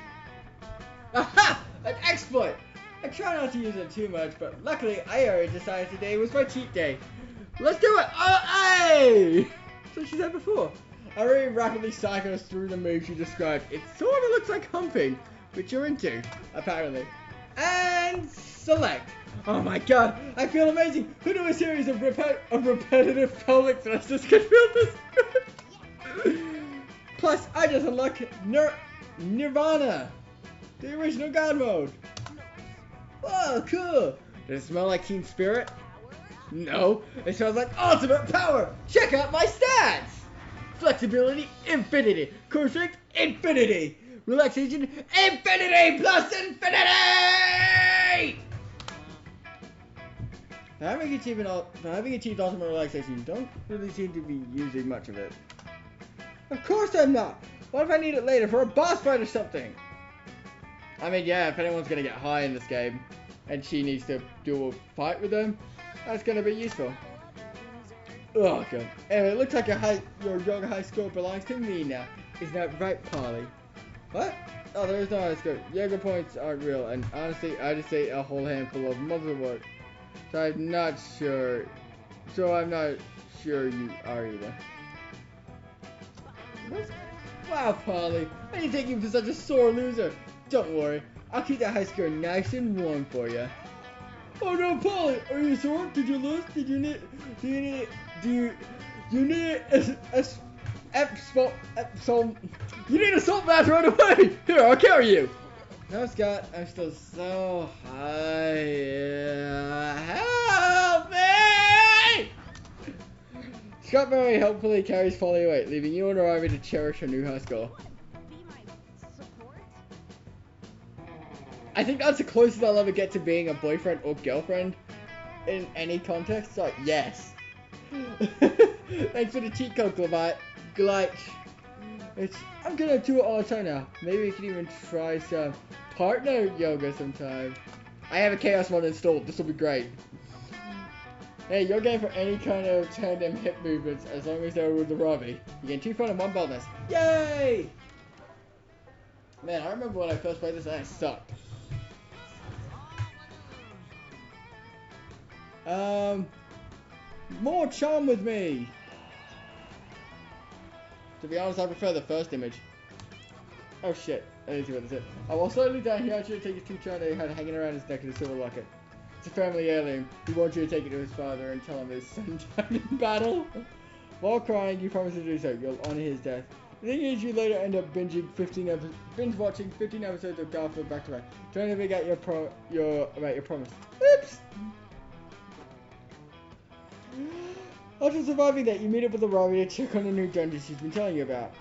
Aha! An exploit! I try not to use it too much, but luckily I already decided today was my cheat day. Let's do it! Oh, hey! So she said before. I really rapidly cycles through the moves you described. It sort of looks like humping, which you're into, apparently. And select. Oh my god, I feel amazing. Who knew a series of repetitive pelvic thrusters could feel this good? Plus, I just unlocked Nirvana, the original God mode. Oh, cool. Does it smell like Team Spirit? No, it smells like ultimate power. Check out my stats. Flexibility, infinity. Core strength, infinity. Relaxation, infinity plus infinity. Having achieved ultimate relaxation, you don't really seem to be using much of it. Of course I'm not. What if I need it later for a boss fight or something? I mean, yeah, if anyone's gonna get high in this game, and she needs to do a fight with them, that's gonna be useful. Oh god. Anyway, it looks like your yoga high score belongs to me now. Isn't that right, Polly? What? Oh, there is no high score. Yoga points aren't real, and honestly, I just ate a whole handful of motherwort. So I'm not sure you are either. What? Wow, Polly. I didn't take you for such a sore loser. Don't worry. I'll keep that high score nice and warm for you. Oh no, Polly! Are you sore? Did you lose? Do you need a salt bath right away? Here, I'll carry you. No, Scott, I'm still so high. Help me! Scott very helpfully carries Polly away, leaving you and Ivy to cherish her new high score. I think that's the closest I'll ever get to being a boyfriend or girlfriend in any context. So, yes. Thanks for the cheat code, Glitch. I'm gonna do it all the time now. Maybe we can even try some partner yoga sometime. I have a chaos mod installed. This will be great. Hey, you're game for any kind of tandem hip movements as long as they're with the Robbie. You get 2 fun and 1 bonus. Yay! Man, I remember when I first played this and I sucked. More charm with me. To be honest, I prefer the first image. Oh shit, I didn't see what this is. While slowly down, he asked you to take his 2 charm that he had hanging around his neck in a silver locket. It's a family heirloom. He wants you to take it to his father and tell him his son died in battle. While crying, you promise to do so. You'll honor his death. The thing is, you later end up binge watching 15 episodes of Garfield back to back, trying to figure out about your promise. Oops. After surviving that, you meet up with the Robbie to check on the new dungeon she's been telling you about.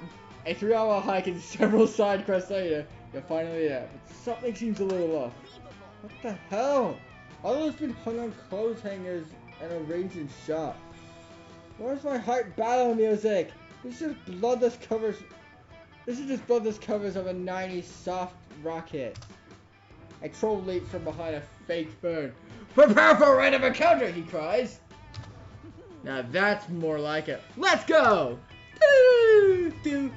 A 3-hour hike and several side quests later, you're finally there, but something seems a little off. What the hell? All those been hung on clothes hangers and arranged in shop. Where's my hype battle music? This is just bloodless covers of a 90s soft rock hit. A troll leaps from behind a fake fern. Prepare for a random encounter, he cries. Now that's more like it. Let's go! I don't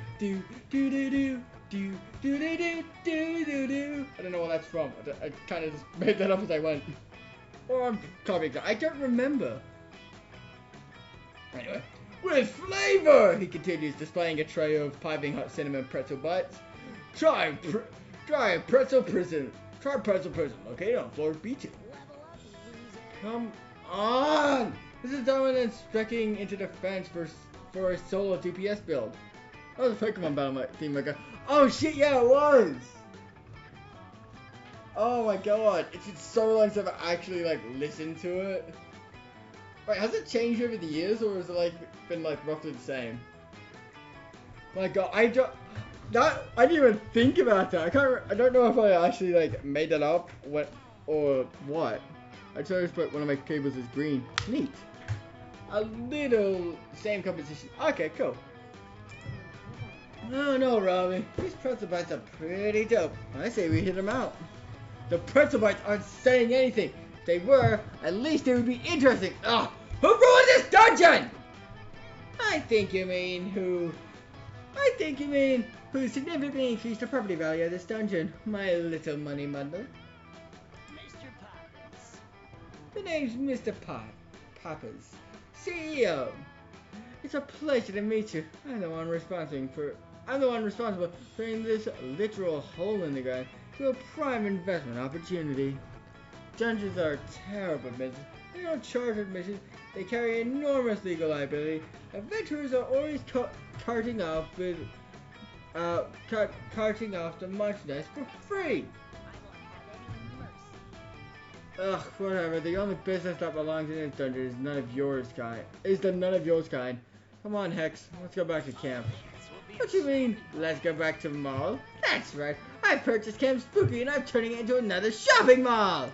know where that's from. I kind of just made that up as I went. Or I'm copying that. I don't remember. Anyway. With flavor, he continues, displaying a tray of piping hot cinnamon pretzel bites. Try pretzel prison. Located on floor B2. Come on! This is Dominant specking into defense for a solo DPS build. That was a Pokemon battle theme like oh shit, yeah, it was! Oh my god, it's been so long since I've actually like listened to it. Wait, has it changed over the years or has it like been like roughly the same? My god, I didn't even think about that. I don't know if I actually like made that up or what. I chose to put one of my cables as green. Neat. a little same composition. Okay, cool. No, Robbie. These pretzel bites are pretty dope. I say we hit them out. The pretzel bites aren't saying anything. If they were, at least they would be interesting. Ugh! Who ruined this dungeon? I think you mean who significantly increased the property value of this dungeon. My little money muddler. Mr. Poppins. The name's Mr. Poppins, CEO. It's a pleasure to meet you. I'm the one responsible for turning this literal hole in the ground to a prime investment opportunity. Dungeons are a terrible business. They don't charge admissions. They carry enormous legal liability. Adventurers are always carting off the merchandise for free. Ugh, whatever. The only business that belongs in this dungeon is none of yours kind. Come on, Hex. Let's go back to camp. What you mean? Let's go back to the mall? That's right. I purchased Camp Spooky and I'm turning it into another shopping mall.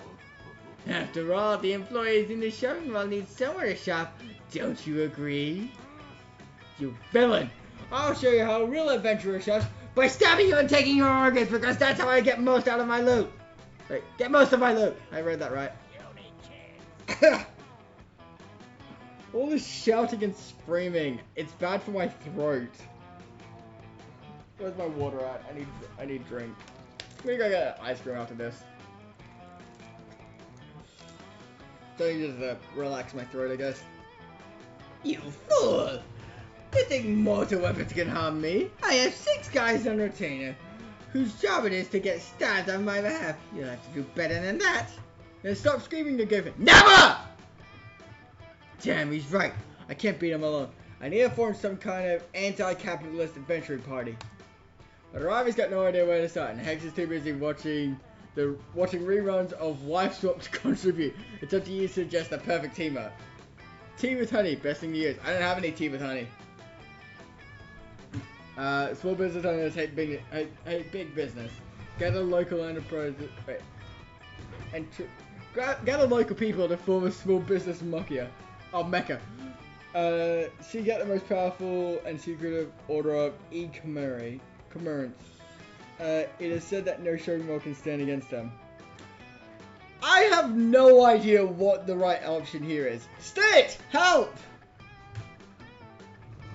After all, the employees in the shopping mall need somewhere to shop. Don't you agree? You villain! I'll show you how a real adventurer shops by stabbing you and taking your organs, because that's how I get most out of my loot. Wait, get most of my loot. I read that right. All this shouting and screaming. It's bad for my throat. Where's my water at? I need drink. We gotta get ice cream after this. So you just relax my throat, I guess. You fool! You think mortal weapons can harm me? I have 6 guys on retainer, whose job it is to get stabbed on my behalf. You'll have to do better than that. Then stop screaming and give it. Never! Damn, he's right. I can't beat him alone. I need to form some kind of anti-capitalist adventuring party. But Robbie's got no idea where to start, and Hex is too busy watching reruns of Wife Swap to contribute. It's up to you to suggest the perfect team up. Tea with honey, best thing to use. I don't have any tea with honey. Small business owners hate big business. Get a local enterprise. Wait. And get a local people to form a small business mecca. She got the most powerful and secretive order of e-commerce. It is said that no shopping mall can stand against them. I have no idea what the right option here is. Stitch! Help!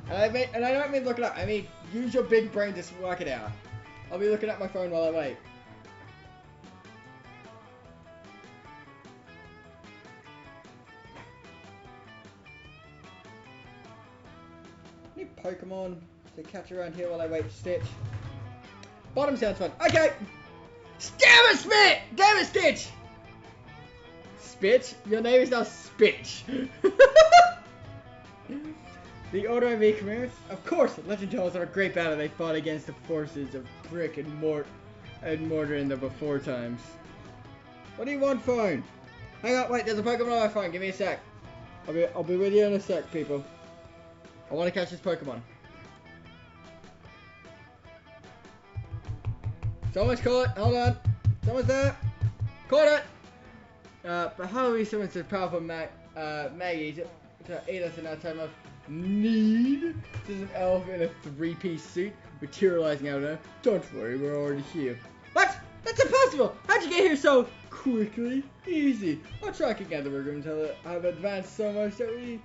And I don't mean look it up. I mean use your big brain to work it out. I'll be looking at my phone while I wait. Any Pokemon to catch around here while I wait, Stitch? Bottom sounds fun. Okay! Damn it, Spit! Damn it, Stitch! Spitch? Your name is now Spitch. The Order of E-Commerce? Of course, legend tells of a great battle they fought against the forces of brick and mortar in the before times. What do you want, phone? Hang on, wait, there's a Pokemon on my phone. Give me a sec. I'll be with you in a sec, people. I want to catch this Pokemon. Someone's caught. Hold on. Someone's there. Caught it. But how do we summon such powerful Maggie to aid us in our time of need? This is an elf in a 3-piece suit materializing out of there. Don't worry, we're already here. What? That's impossible! How'd you get here so quickly? Easy. I'll track again the room until I've advanced so much that we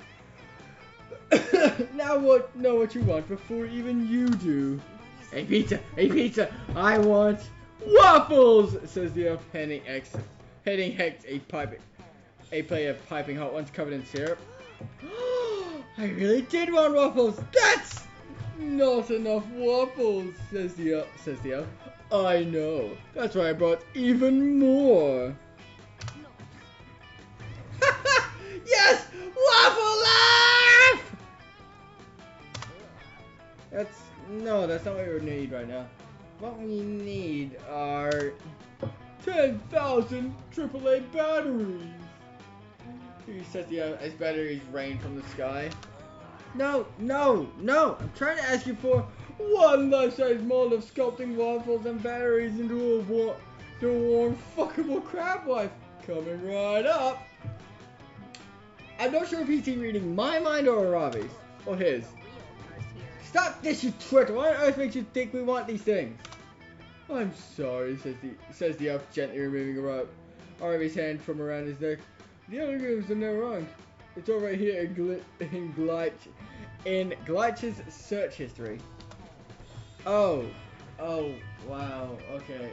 now know what you want before even you do. Hey pizza, I want waffles, says the elf, handing Hex a plate of piping hot ones covered in syrup. I really did want waffles. That's not enough waffles, says the elf. I know. That's why I brought even more. Yes! Waffle laugh! That's not what we need right now. What we need are 10,000 AAA batteries. He says as batteries rain from the sky. No. I'm trying to ask you for one life-size mold of sculpting waffles and batteries into a warm, fuckable crab wife. Coming right up. I'm not sure if he's reading my mind or Arabi's. Or his. Real curse here. Stop this, you twit! Why on earth makes you think we want these things? I'm sorry, says the elf, gently removing Arabi's hand from around his neck. The other rooms are no wrong. It's all right here in Gleitch's search history. Oh, wow, okay.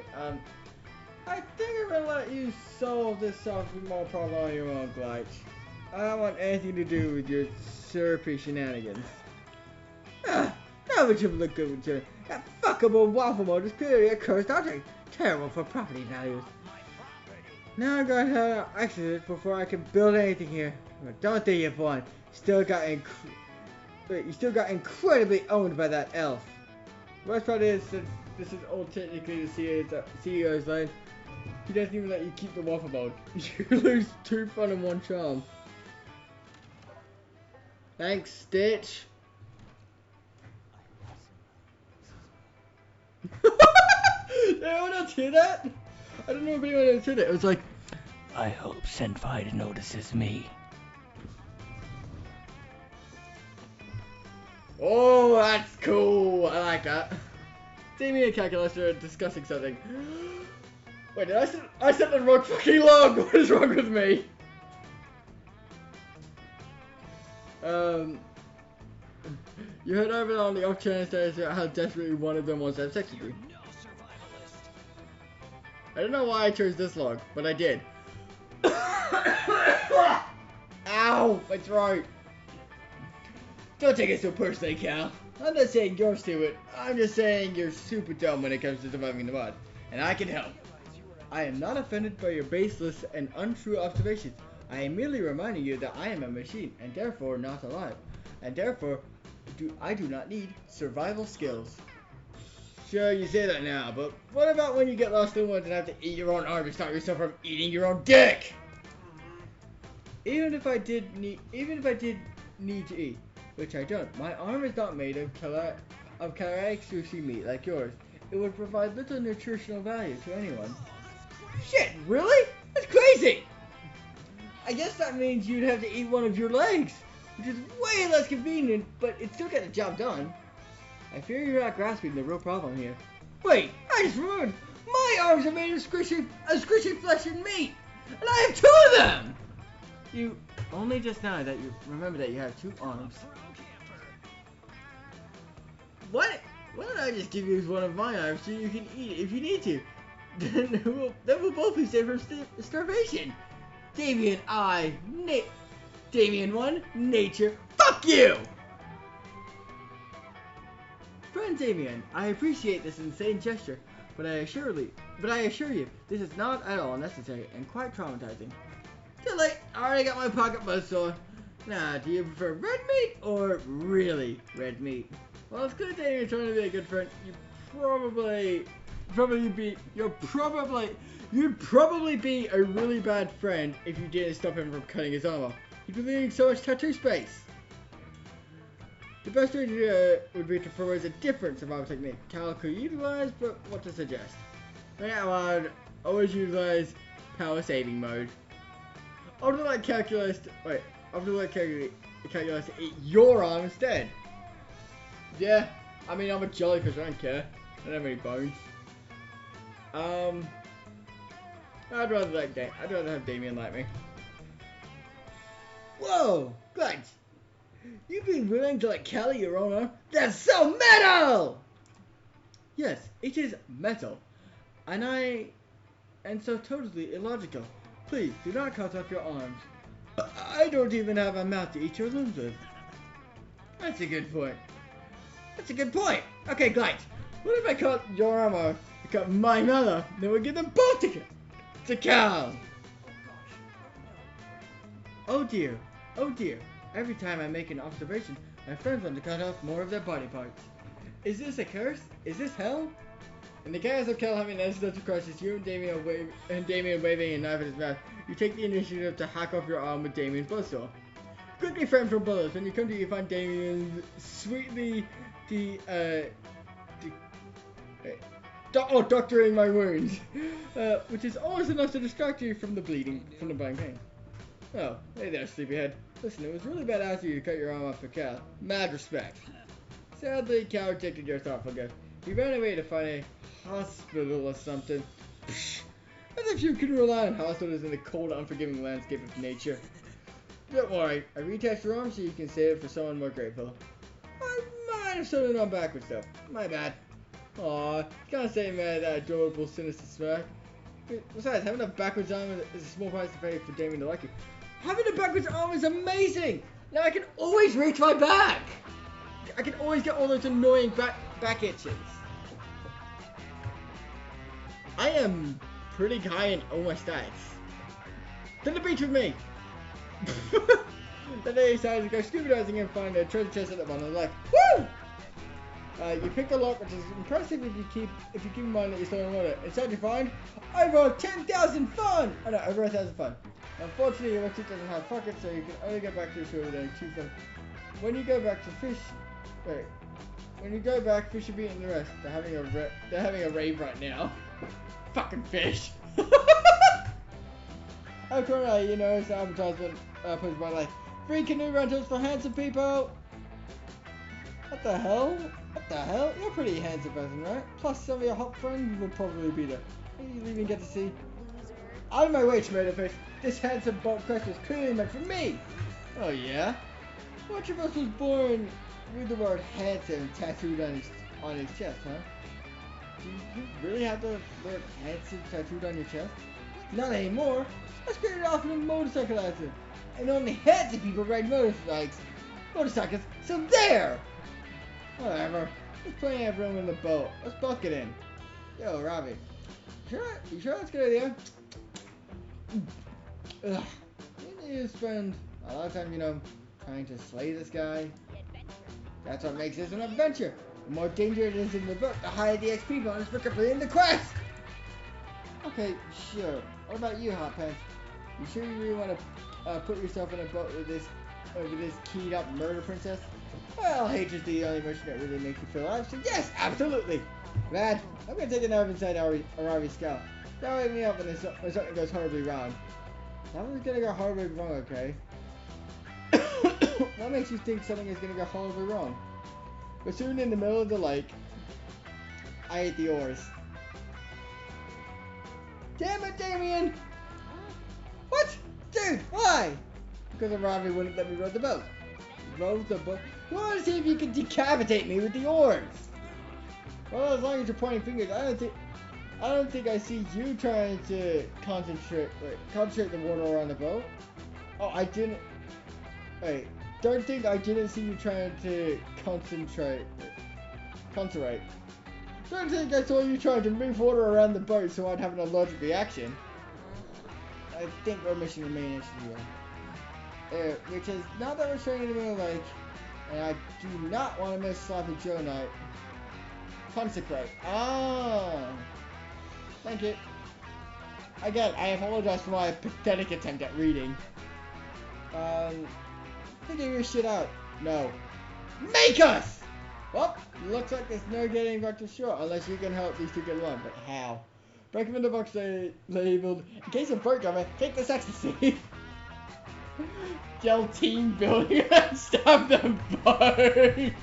I think I'm gonna let you solve this sophomore problem on your own, Gleitch. I don't want anything to do with your syrupy shenanigans. Now that you've looked good with you, that fuckable waffle mode is purely a cursed object. Terrible for property values. Now I gotta head out exit before I can build anything here. But don't think you've won. You still got incredibly owned by that elf. The worst part is, since this is all technically the CEO's line, he doesn't even let you keep the waffle mode. You lose 2 fun and 1 charm. Thanks, Stitch. Did anyone else hear that? I don't know if anyone else heard it. It was like, I hope Senpai notices me. oh, that's cool. I like that. Damien and Calculus are discussing something. Wait, did I set the wrong fucking log? What is wrong with me? You heard over on the off chance that how desperately one of them wants to have sex with you. I don't know why I chose this log, but I did. Ow, my throat. Don't take it so personally, Cal. I'm not saying you're stupid. I'm just saying you're super dumb when it comes to surviving in the mud. And I can help. I am not offended by your baseless and untrue observations. I am merely reminding you that I am a machine, and therefore not alive. And therefore, I do not need survival skills. Sure, you say that now, but what about when you get lost in the woods and have to eat your own arm to stop yourself from eating your own dick? Even if I did need to eat, which I don't, my arm is not made of chaotic sushi meat like yours. It would provide little nutritional value to anyone. Shit, really? That's crazy! I guess that means you'd have to eat one of your legs, which is way less convenient, but it still get the job done. I fear you're not grasping the real problem here. Wait, I just remembered! My arms are made of squishy flesh and meat! And I have 2 of them! You only just now that you remember that you have 2 arms. What? Why don't I just give you one of my arms so you can eat it if you need to? Then we'll both be safe from starvation. Damien 1, nature, fuck you! Friend Damien, I appreciate this insane gesture, but I assure you, this is not at all necessary and quite traumatizing. Too late, I already got my pocket buzzsaw. Now, do you prefer red meat or really red meat? Well, it's good that you're trying to be a good friend. You'd probably be a really bad friend if you didn't stop him from cutting his arm off. He'd be leaving so much tattoo space. The best way to do it would be to propose a different survival technique Cal could utilize, but what to suggest. Right now, I'd always utilize power saving mode. I'd like calculus to eat your arm instead. Yeah, I mean, I'm a jellyfish, I don't care. I don't have any bones. I'd rather have Damien like me. Whoa, good. You've been willing to let Kelly your own arm? That's so metal! Yes, it is metal. And so totally illogical. Please, do not cut off your arms. I don't even have a mouth to eat your limbs with. That's a good point. Okay, Glide. What if I cut your arm off and cut my mother? Then we give them both to Cal. Oh dear. Every time I make an observation, my friends want to cut off more of their body parts. Is this a curse? Is this hell? In the chaos of Cal having an existential crisis, you and Damien waving a knife in his mouth, you take the initiative to hack off your arm with Damien's buzzsaw. Quickly framed from bullets, when you come to you find Damien sweetly doctoring my wounds, which is almost enough to distract you from the bleeding, from the blank pain. Oh, hey there, sleepyhead. Listen, it was really bad after you to cut your arm off for Cal. Mad respect. Sadly, Cal rejected your thoughtful gift. He ran away to find a hospital or something. Psh, as if you can rely on hospitals in the cold, unforgiving landscape of nature. Don't worry, I reattached your arm so you can save it for someone more grateful. I might have said it on backwards though. My bad. Aw, can't say man that adorable, sinister smirk. Besides, having a backwards arm is a small price to pay for Damien to like you. Having a backwards arm is amazing! Now I can always reach my back! I can always get all those annoying back itches. I am pretty high in all my stats. To the beach with me! Then they decided to go scuba diving and find a treasure chest at the bottom. Like, woo! You pick a lock, which is impressive if you keep in mind that you're still in water. Inside you find over 10,000 fun! Oh no, over 1,000 fun. Unfortunately, your wetsuit doesn't have pockets, so you can only get back to the shore with only 2 fun. When you go back to fish, when you go back, fish are beating the rest. They're having a rave right now. Fucking fish. Oh, corner, you know, it's an advertisement posted by like free canoe rentals for handsome people. What the hell? What the hell? You're a pretty handsome person, right? Plus, some of your hot friends will probably be there. You even get to see. Out of my way, tomato fish. This handsome boat quest was clearly meant for me. Oh yeah? Which of us was born with the word handsome tattooed on his chest, huh? Do you really have the word handsome tattooed on your chest? Not anymore. I started off in a motorcycle accident, and only handsome people ride motorcycles. So there. Whatever. There's plenty of room in the boat. Let's book it in. Yo, Robbie. You sure that's a good idea? Ugh. You spend a lot of time, you know, trying to slay this guy. That's what makes this an adventure. The more danger it is in the boat, the higher the XP bonus for completing the quest. Okay, sure. What about you, Hot Pants? You sure you really want to put yourself in a boat with this keyed up murder princess? Well, hatred's the only emotion that really makes you feel alive, so yes, absolutely! Man, I'm gonna take a nerve inside Arabi's skull. Don't wake me up when something goes horribly wrong. Nothing's gonna go horribly wrong, okay? What makes you think something is gonna go horribly wrong? We're soon in the middle of the lake. I hate the oars. Damn it, Damien! What? Dude, why? Because Arabi wouldn't let me row the boat. Row the boat? You want to see if you can decapitate me with the oars? Well, as long as you're pointing fingers, I don't think I see you trying to concentrate the water around the boat. Oh, I didn't. Wait, don't think I didn't see you trying to concentrate. Don't think I saw you trying to move water around the boat so I'd have an allergic reaction. I think we're missing the main issue here. Which is, now that we're straight in the middle of the lake, and I do not want to miss Sloppy Joe night. Consecrate. Ah! Thank you. Again, I apologize for my pathetic attempt at reading. Figure your shit out. No. Make us! Well, looks like there's no getting back to shore unless you can help these two get along. But how? Break them in the box labeled, in case of boat driver, take this ecstasy. Yell team building and stab them both.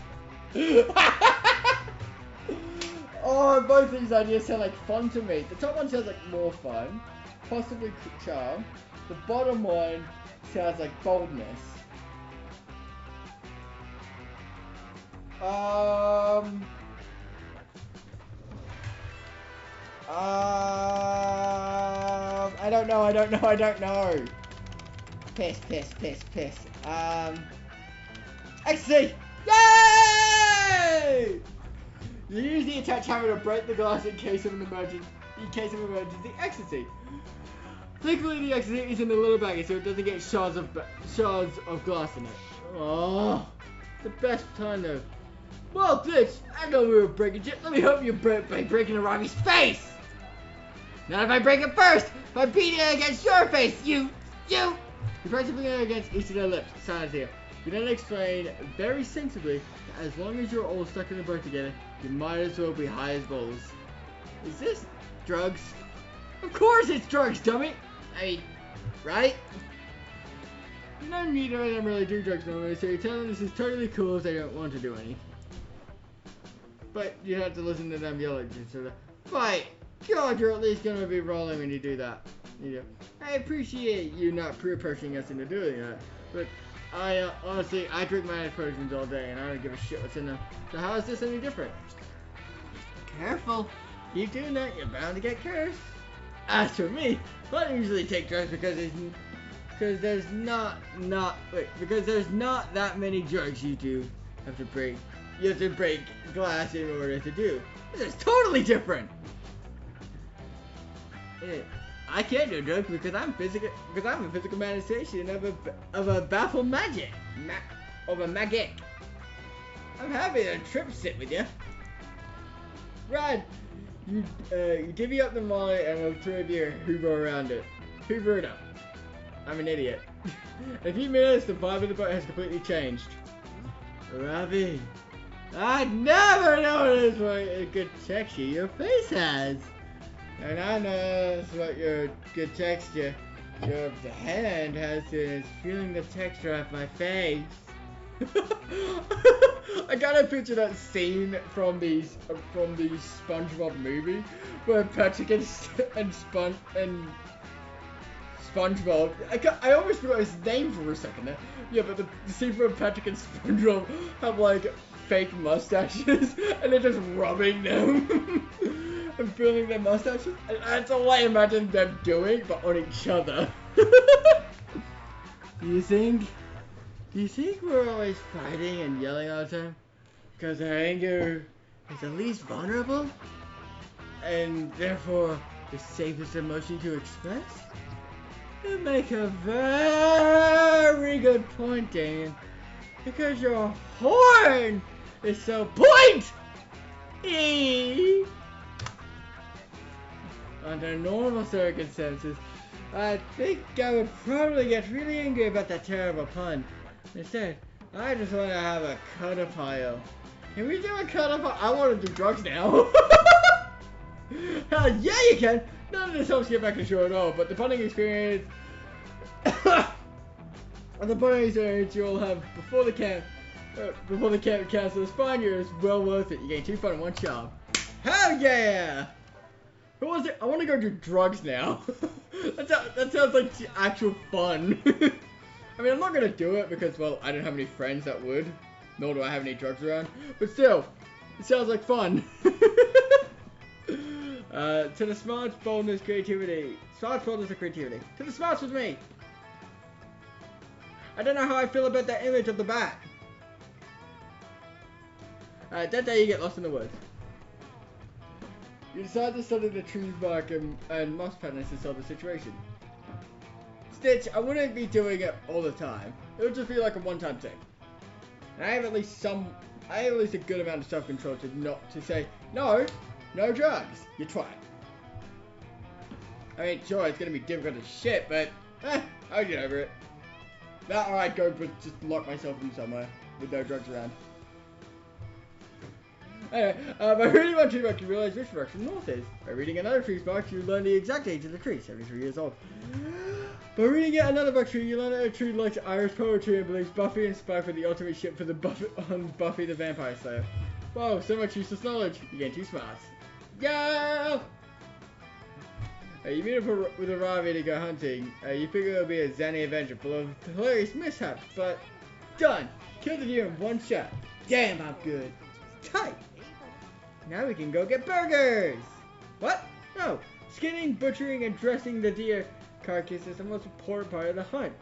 Oh, both these ideas sound like fun to me. The top one sounds like more fun, possibly charm. The bottom one sounds like boldness. I don't know. Piss. Ecstasy! Yay! You use the attached hammer to break the glass in case of an emergency. Ecstasy. Thankfully, the ecstasy is in the little baggie, so it doesn't get shards of glass in it. Oh, the best time though. Well, bitch, I know we were breaking shit. Let me help you by breaking Arabi's face. Not if I break it first. By beating it against your face, you. You press your finger against each of their lips. Silence here. You then explain very sensibly that as long as you're all stuck in the boat together, you might as well be high as balls. Is this drugs? Of course it's drugs, dummy! I mean, right? neither of them really do drugs normally, so you tell them this is totally cool if they don't want to do any. But you have to listen to them yell at you, sort of, "Fight! God, you're at least gonna be rolling when you do that." You know, I appreciate you not peer pressuring us into doing that, but I honestly, I drink my potions all day and I don't give a shit what's in them. So how is this any different? Careful. Keep doing that, you're bound to get cursed. As for me, I don't usually take drugs because there's not that many drugs you do have to break. You have to break glass in order to do. This is totally different. I can't do drugs because I'm a physical manifestation of a baffled magic. Of a magic. I'm happy to trip sit with you. Rad, you divvy up the molly and the three of you hoover around it. Hoover it up. I'm an idiot. In a few minutes, the vibe of the boat has completely changed. Ravi, I never noticed what a good texture your face has. And I know what your good texture your hand has is feeling the texture of my face. I gotta picture that scene from the SpongeBob movie where Patrick and SpongeBob. I almost forgot his name for a second there. Yeah, but the scene where Patrick and SpongeBob have like fake mustaches and they're just rubbing them. And feeling their mustaches. And that's all I imagine them doing, but on each other. Do you think we're always fighting and yelling all the time? Because our anger is the least vulnerable? And therefore, the safest emotion to express? You make a very good point, Dan. Because your horn is so point-y. Under normal circumstances, I think I would probably get really angry about that terrible pun. Instead, I just want to have a cuddle. Can we do a cuddle? I want to do drugs now. Hell yeah, you can. None of this helps get back to show at all, but the punning experience, you'll have before the camp cancel is fine. You're well worth it. You gain 2 fun in 1 shot. Hell yeah! Who was it? I want to go do drugs now. that sounds like actual fun. I mean, I'm not gonna do it because, well, I don't have any friends that would. Nor do I have any drugs around. But still, it sounds like fun. To the smarts, boldness, creativity. Smarts, boldness, and creativity. To the smarts with me. I don't know how I feel about that image of the bat. That day you get lost in the woods. You decide to study the tree's bark and moss patterns to solve the situation. Stitch, I wouldn't be doing it all the time. It would just be like a one-time thing. And I have at least a good amount of self-control to say, no drugs, you try it. I mean, sure, it's gonna be difficult as shit, but, I'll get over it. That or I'd go just lock myself in somewhere with no drugs around. Anyway, by reading one tree bark, you realize which direction north is. By reading another tree's bark, you learn the exact age of the tree, 73 years old. By reading yet another bark tree, you learn that a tree likes Irish poetry and believes Buffy and Spike were the ultimate ship for the Buffy the Vampire Slayer. Whoa, so much useless knowledge. You gain 2 smarts. Yeah! You meet up with a Ravi to go hunting. You figure it'll be a zany adventure full of hilarious mishaps, but done! Killed the deer in 1 shot. Damn, I'm good. Tight! Now we can go get burgers! What? No. Skinning, butchering, and dressing the deer carcass is the most important part of the hunt.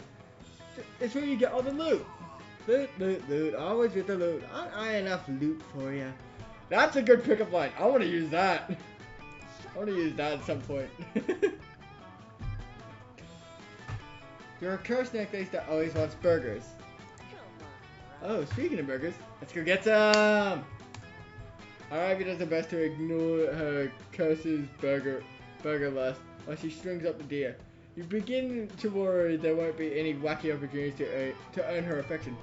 It's where you get all the loot. Loot. Always with the loot. Aren't I enough loot for you? That's a good pickup line. I want to use that. I want to use that at some point. You're a cursed necklace that always wants burgers. Oh, speaking of burgers, let's go get some! Ivy does her best to ignore her curse's burger lust while she strings up the deer. You begin to worry there won't be any wacky opportunities to earn her affection.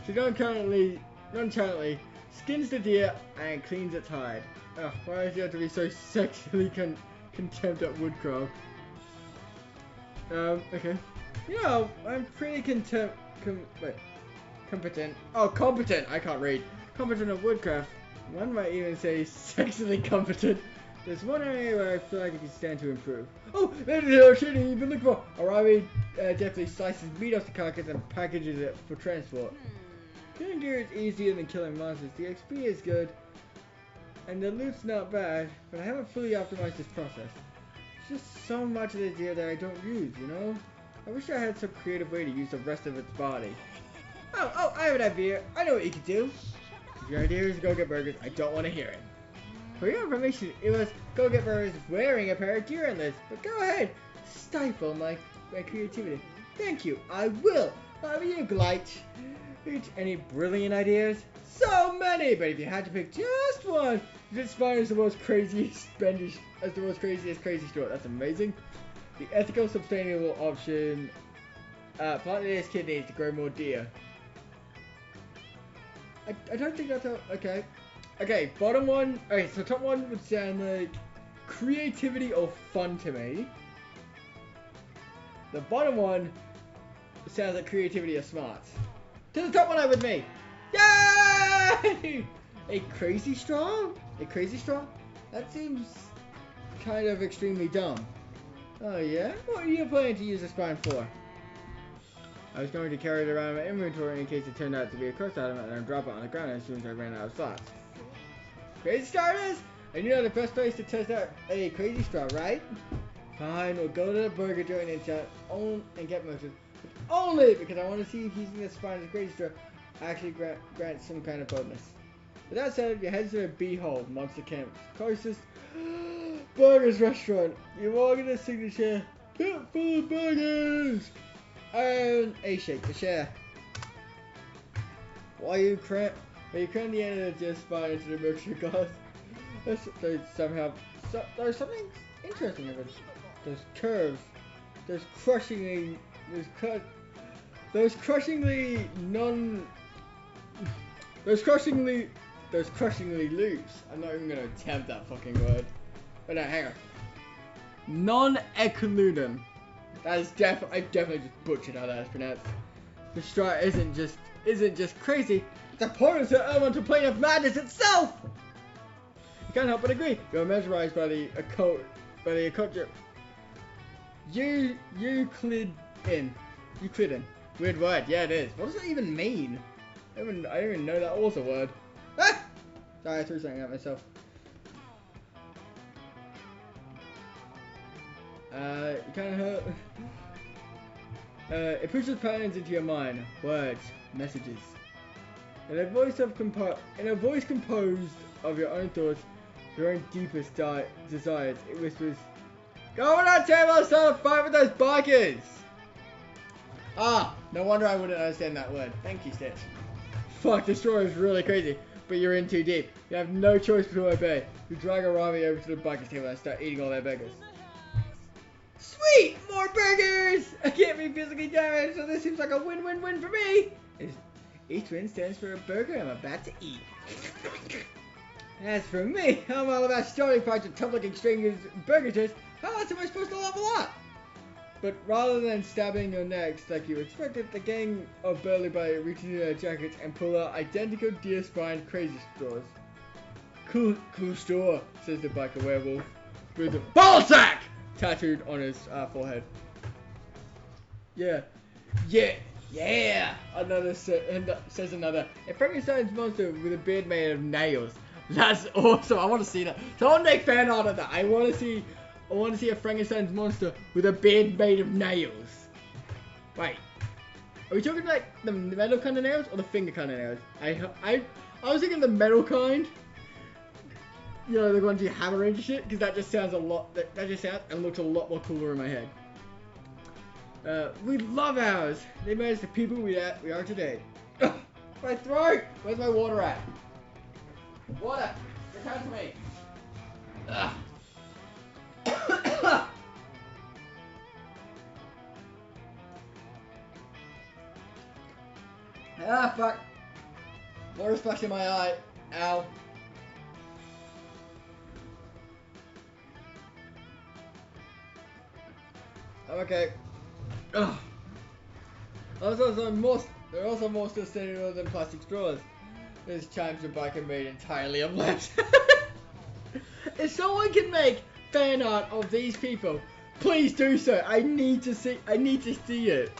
She nonchalantly skins the deer and cleans its hide. Oh, why does she have to be so sexually contempt at woodcraft? Okay. You know, I'm pretty competent. Oh, competent. I can't read. Competent at woodcraft. One might even say sexually competent. There's one area where I feel like I can stand to improve. Oh, there's the ocean you've been looking for. Arabi definitely slices meat off the carcass and packages it for transport. Killing deer is easier than killing monsters. The XP is good, and the loot's not bad, but I haven't fully optimized this process. There's just so much of the deer that I don't use, you know? I wish I had some creative way to use the rest of its body. Oh, I have an idea. I know what you can do. If your idea is to go get burgers, I don't want to hear it. For your information, it was go get burgers wearing a pair of deer antlers. But go ahead, stifle my creativity. Thank you, I will. Have you, Glite? Any brilliant ideas? So many, but if you had to pick just one, this spine is the most craziest crazy store. That's amazing. The ethical, sustainable option. Plant this kidneys to grow more deer. I don't think that's okay. Okay, bottom one. Okay, so top one would sound like creativity or fun to me. The bottom one sounds like creativity or smarts. To the top one, with me. Yay! A crazy straw? A crazy straw? That seems kind of extremely dumb. Oh yeah? What are you planning to use the spine for? I was going to carry it around in my inventory in case it turned out to be a cursed item and then drop it on the ground as soon as I ran out of slots. Crazy starters? And you know the best place to test out a crazy straw, right? Fine, we'll go to the burger joint and get mustard. But only because I want to see if using the spine as a crazy straw actually grants some kind of bonus. With that said, you head to the Behold Monster Camp's closest burgers restaurant. You walk in the signature pit full of burgers and a shake to share. While you cram the end of the just spine into the milkshake glass. There's something interesting about it. Those curves, those crushingly loose. I'm not even gonna attempt that fucking word. But no, hang on. Non-echoludum. That is I definitely just butchered how that is pronounced. The straw isn't just crazy. It's a portal to the elemental plane of madness itself. You can't help but agree. You're mesmerized by the occult Euclidean. Weird word. Yeah, it is. What does that even mean? I don't even know that was a word. Ah! Sorry, I threw something at myself. You can't help. It pushes patterns into your mind. Words, messages. In a voice composed of your own thoughts, your own deepest desires, it whispers, "Go on that table and start a fight with those bikers!" Ah, no wonder I wouldn't understand that word. Thank you, Stitch. Fuck, this story is really crazy, but you're in too deep. You have no choice but to obey. You drag a Rami over to the bikers table and start eating all their burgers. Sweet! More burgers! I can't be physically damaged, so this seems like a win-win-win for me! Each win stands for a burger I'm about to eat. As for me, I'm all about starting fights with tough-looking strangers burger joints. How else am I supposed to level up? But rather than stabbing your necks like you expected, the gang of burly boy reach into their jackets and pull out identical deer-spined crazy straws. Cool store, says the biker werewolf, with a ballsack tattooed on his forehead. Yeah. Another says another. A Frankenstein's monster with a beard made of nails. That's awesome. I want to see that. Someone make fan art of that. I want to see a Frankenstein's monster with a beard made of nails. Wait. Are we talking like the metal kind of nails or the finger kind of nails? I was thinking the metal kind. You know, the ones you hammer into shit, because that just sounds that just sounds and looks a lot more cooler in my head. We love ours. They made us the people we are today. My throat! Where's my water at? Water! Return to me! Ah, fuck. Water splashing my eye. Ow. Okay. Ugh. They're also more sustainable than plastic straws. This chimes are bike are made entirely of lead. If someone can make fan art of these people, please do so. I need to see it.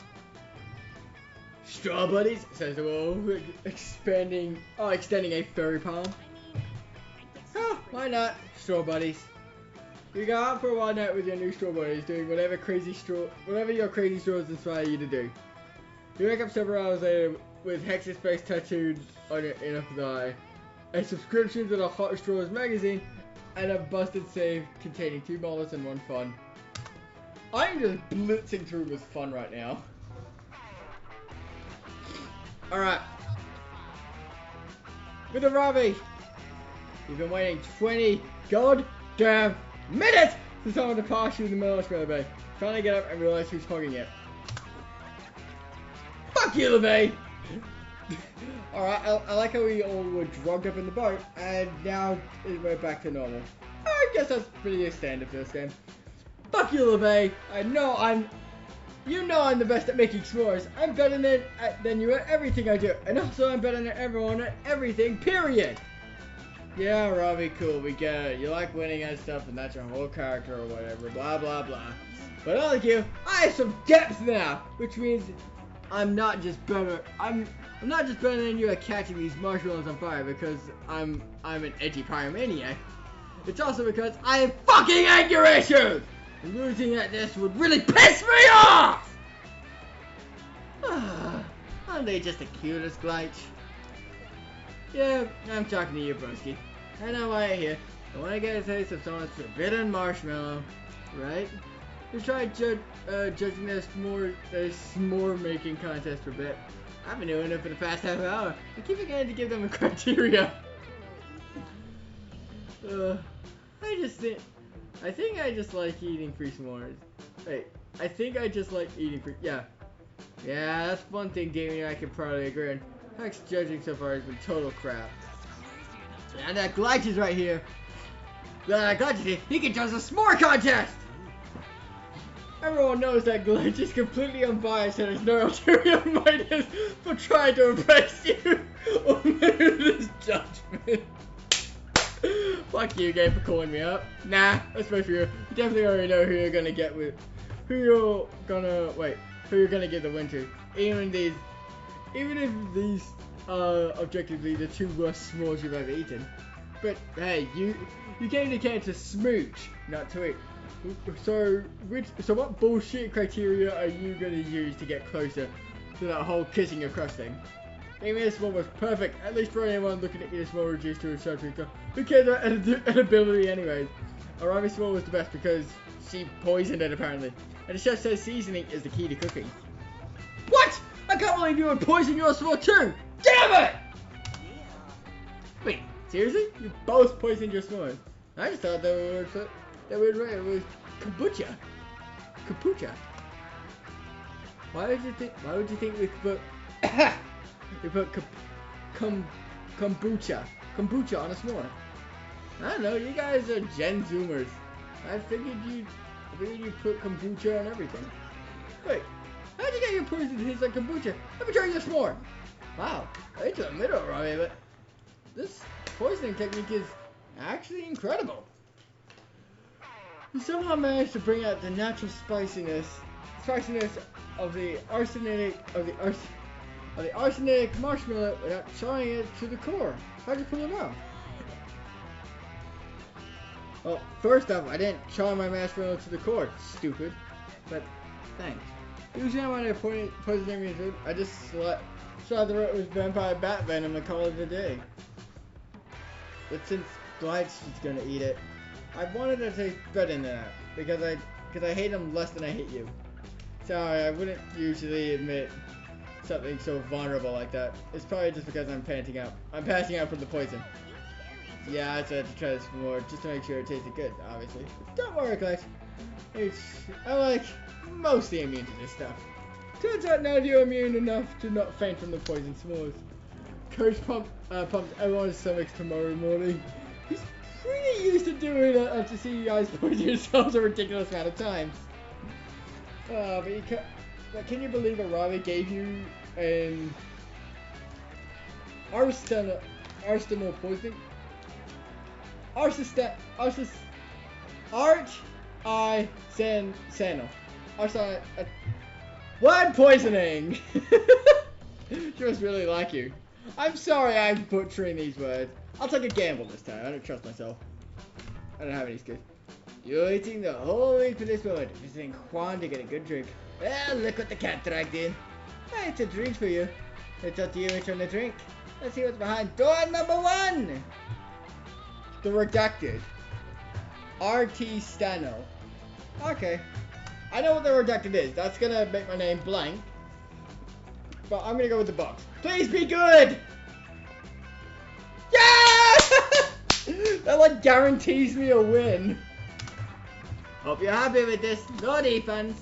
Straw buddies, says the world, extending a furry palm. Oh, why not? Straw buddies. You go out for one night with your new straw buddies, doing whatever your crazy straws inspire you to do. You wake up several hours later with Hex's face tattooed on your inner thigh, a subscription to the Hot Straws magazine, and a busted save containing 2 dollars and 1 fun. I'm just blitzing through with fun right now. Alright. With the Robbie! You've been waiting 20 goddamn minutes for someone to pass you the marshmallow bay. Finally get up and realize who's hogging it. Fuck you, LeVay! Alright, I like how we all were drugged up in the boat, and now we're back to normal. I guess that's pretty standard for this game. Fuck you, LeVay! You know I'm the best at making s'mores. I'm better than you at everything I do, and also I'm better than everyone at everything, period! Yeah, Robbie, cool, we get it. You like winning and stuff, and that's your whole character or whatever, blah blah blah. But unlike you, I have some depth now, which means I'm not just better than you at catching these marshmallows on fire because I'm an edgy pyromaniac. It's also because I have fucking anger issues! And losing at this would really piss me off! Aren't they just the cutest glitch? Yeah, I'm talking to you, broski. I know why you're here. I want to get a taste of someone's forbidden marshmallow, right? We tried judging this s'more making contest for a bit. I've been doing it for the past half hour. I keep forgetting to give them a criteria. I think I just like eating free s'mores. Wait, I think I just like eating free. Yeah, that's one thing Damien and I can probably agree on. Heck's judging so far has been total crap. And that Glitch is right here. He can judge a s'more contest! Everyone knows that Glitch is completely unbiased and has no ulterior motives for trying to impress you or merit his judgment. Fuck you, game, for calling me up. Nah, that's right for you. You definitely already know who you're gonna get with. Who you're gonna give the win to. Even if these are objectively the 2 worst s'mores you've ever eaten. But hey, you came to camp to smooch, not to eat. So what bullshit criteria are you gonna use to get closer to that whole kissing your crush thing? Maybe this one was perfect, at least for anyone looking at this more reduced to a subject. Who cares about edibility anyways? Arami S'more was the best because she poisoned it apparently. And the chef says seasoning is the key to cooking. What? I can't believe you would poison your s'more too! Damn it! Wait, seriously? You both poisoned your s'mores? I just thought it was kombucha. Kombucha. Why would you think we could put kombucha on a s'more? I don't know, you guys are Gen Zoomers. I figured you'd put kombucha on everything. Wait, how'd you get your poison to taste like kombucha? Let me try your s'more. Wow, I hate to admit it, Robbie, but this poisoning technique is actually incredible. You somehow managed to bring out the natural spiciness of the arsenic marshmallow without charring it to the core. How'd you pull it off? Well, first off, I didn't char my marshmallow to the core, stupid. But thanks. Usually when I poison every food, I just slather it with vampire bat venom and call it a day. But since Blight's gonna eat it, I wanted to taste better than that because I hate him less than I hate you. Sorry, I wouldn't usually admit something so vulnerable like that. It's probably just because I'm panting out. I'm passing out from the poison. Yeah, I said to try this more just to make sure it tasted good, obviously. Don't worry, Clutch. I'm like mostly immune to this stuff. Turns out now you're immune enough to not faint from the poison s'mores. Coach pumped everyone's stomachs tomorrow morning. He's pretty used to doing it after seeing you guys poison yourselves a ridiculous amount of times. But Like, can you believe Arabi gave you an arsenal poisoning? Word poisoning! She must really like you. I'm sorry I'm butchering these words. I'll take a gamble this time. I don't trust myself. I don't have any skills. You're waiting the whole week for this moment. Visiting Juan to get a good drink. Well, look what the cat dragged in. Hey, it's a drink for you. It's up to you which one to drink. Let's see what's behind door number 1. The redacted. RT Stano. Okay. I know what the redacted is. That's gonna make my name blank. But I'm gonna go with the box. Please be good! Yeah! That like guarantees me a win. Hope you're happy with this. No defense.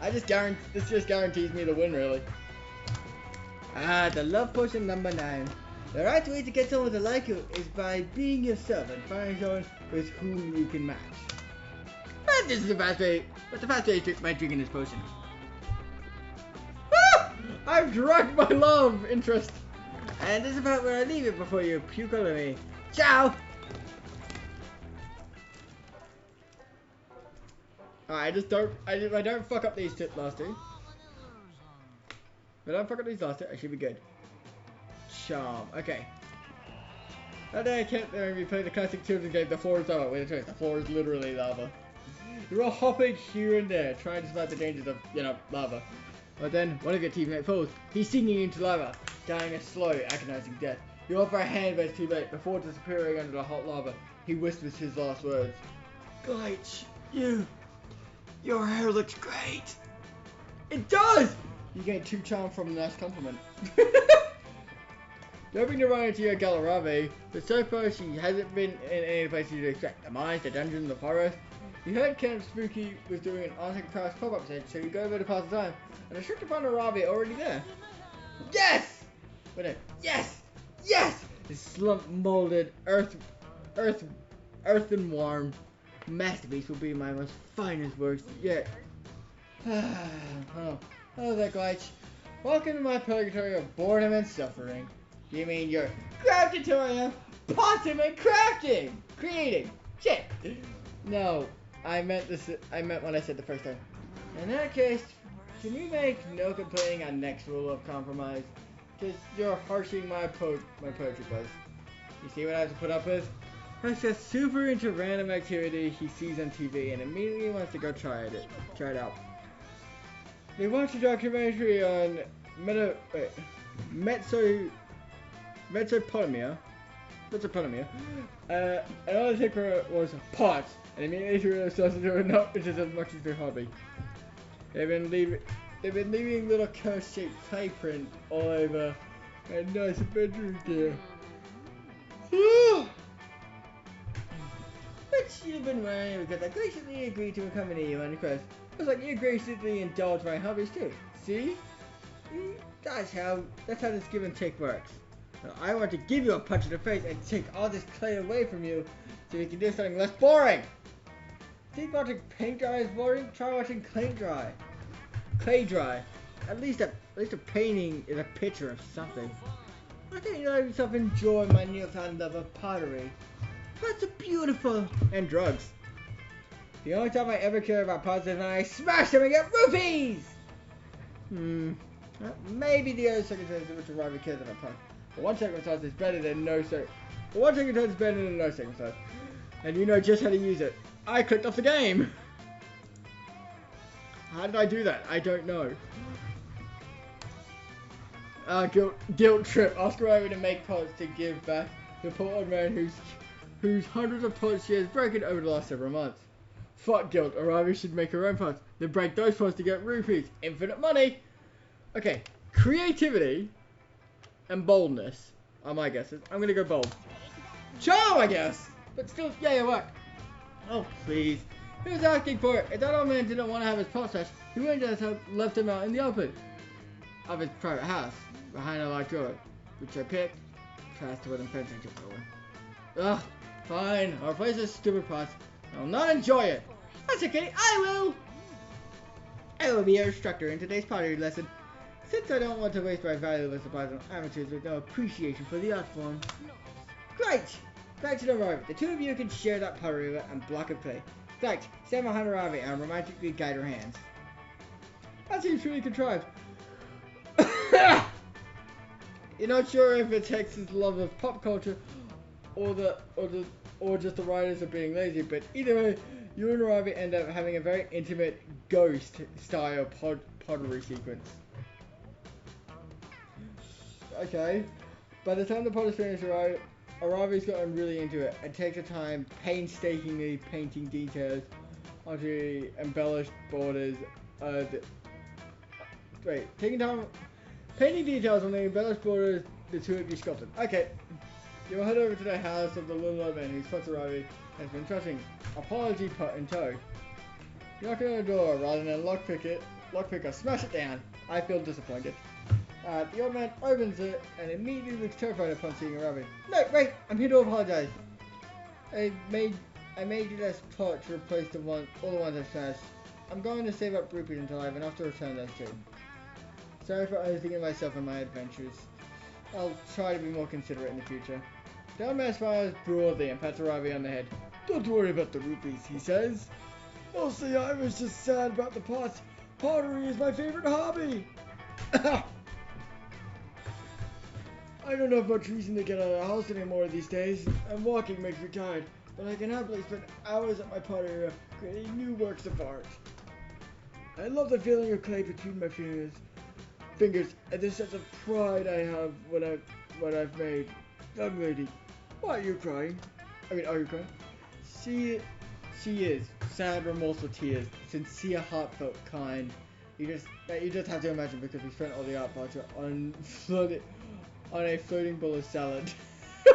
This just guarantees me the win, really. The love potion number 9. The right way to get someone to like you is by being yourself and finding someone with whom you can match. But this is the fast way. But the fast way is by drinking this potion. I've drunk my love interest. And this is about where I leave it before you puke over me. Ciao! Alright, I don't fuck up these last two. If I don't fuck up these last two, I should be good. Charm, okay. That day I kept there and we played the classic children's game, The Floor is Lava. Wait a minute, the floor is literally lava. You're all hopping here and there, trying to survive the dangers of, lava. But then, one of your teammates falls. He's sinking into lava, dying a slow, agonizing death. You offer a hand, but it's too late. Before disappearing under the hot lava, he whispers his last words. Glitch, your hair looks great. It does! You gain 2 charm from a nice compliment. You're hoping to run into your Galarave, but so far she hasn't been in any place you'd expect. The mines, the dungeon, the forest. You heard Camp Spooky was doing an on-second class pop-up set, so you go over to pass the time, and are sure to find Arabi already there. Yes! Wait no. Yes! Yes! This slump molded earthen warm masterpiece will be my most finest works yet. Hello there, Glitch. Welcome to my purgatory of boredom and suffering. You mean your craftatorium, potting and crafting, creating, shit. No, I meant what I said the first time. In that case, can you make no complaining on next rule of compromise? Because you're harshing my poetry buzz. You see what I have to put up with? That's just super into random activity he sees on TV and immediately wants to go try it out. They watched a documentary on Mesopotamia. And all they think was pots, and immediately threw themselves into it, not which is as much as their hobby. They've been leaving little curse-shaped clay print all over a nice bedroom gear. Which you've been wearing because I graciously agreed to accompany you on the quest. Looks like you graciously indulge my hobbies too. See? That's how this give and take works. Now, I want to give you a punch in the face and take all this clay away from you so you can do something less boring. Think watching paint dry is boring? Try watching clay dry. At least a painting is a picture of something. Why can't you let yourself enjoy my newfound love of pottery? That's beautiful. And drugs. The only time I ever care about pots is when I smash them and get rupees! Maybe the other circumstances in which a rival cares about pots. But one circumstance is better than no circumstance. And you know just how to use it. I clicked off the game! How did I do that? I don't know. Guilt trip. Ask Ravi to make pots to give back to the poor old man whose hundreds of pots she has broken over the last several months. Fuck guilt. Aravi should make her own pots. Then break those pots to get rupees. Infinite money. Okay. Creativity and boldness are my guesses. I'm gonna go bold. Charm, I guess. But still, yeah, it worked. Oh, please. He was asking for it. If that old man didn't want to have his pot touched, he wouldn't just have left him out in the open of his private house behind a locked door, which I picked past the wooden fence I took over. Ugh, fine. I'll replace this stupid pot. I'll not enjoy it. That's okay. I will. I will be your instructor in today's pottery lesson. Since I don't want to waste my valuable supplies on amateurs with no appreciation for the art form. Great! Back to the road. The two of you can share that pottery and block of clay. Thanks. Stand behind Ravi and romantically guide her hands. That seems really contrived. You're not sure if it's Hex's love of pop culture or just the writers are being lazy, but either way, you and Ravi end up having a very intimate ghost-style pottery sequence. Okay. By the time the pot is finished, Ravi's gotten really into it and takes her time painstakingly painting details onto the embellished borders. Painting details on the embellished borders the two of you sculpted. Okay. You'll head over to the house of the little old man whose sponsor Ravi has been trusting apology pot in tow. You knock on the door rather than lockpicker, smash it down. I feel disappointed. The old man opens it and immediately looks terrified upon seeing Ravi. No, wait, I'm here to apologize. I made you this pot to replace all the ones I smashed. I'm going to save up rupees until I have enough to return those two. Sorry for overthinking myself and my adventures. I'll try to be more considerate in the future. The old man smiles broadly and pats Ravi on the head. Don't worry about the rupees, he says. Mostly I was just sad about the pots. Pottery is my favorite hobby. I don't have much reason to get out of the house anymore these days, and walking makes me tired, but I can happily spend hours at my pottery creating new works of art. I love the feeling of clay between my fingers, and the sense of pride I have what I've made. Young lady, why are you crying? Are you crying? She is. Sad, remorseful tears. Sincere, heartfelt, kind. You just have to imagine because we spent all the art butter on a floating bowl of salad.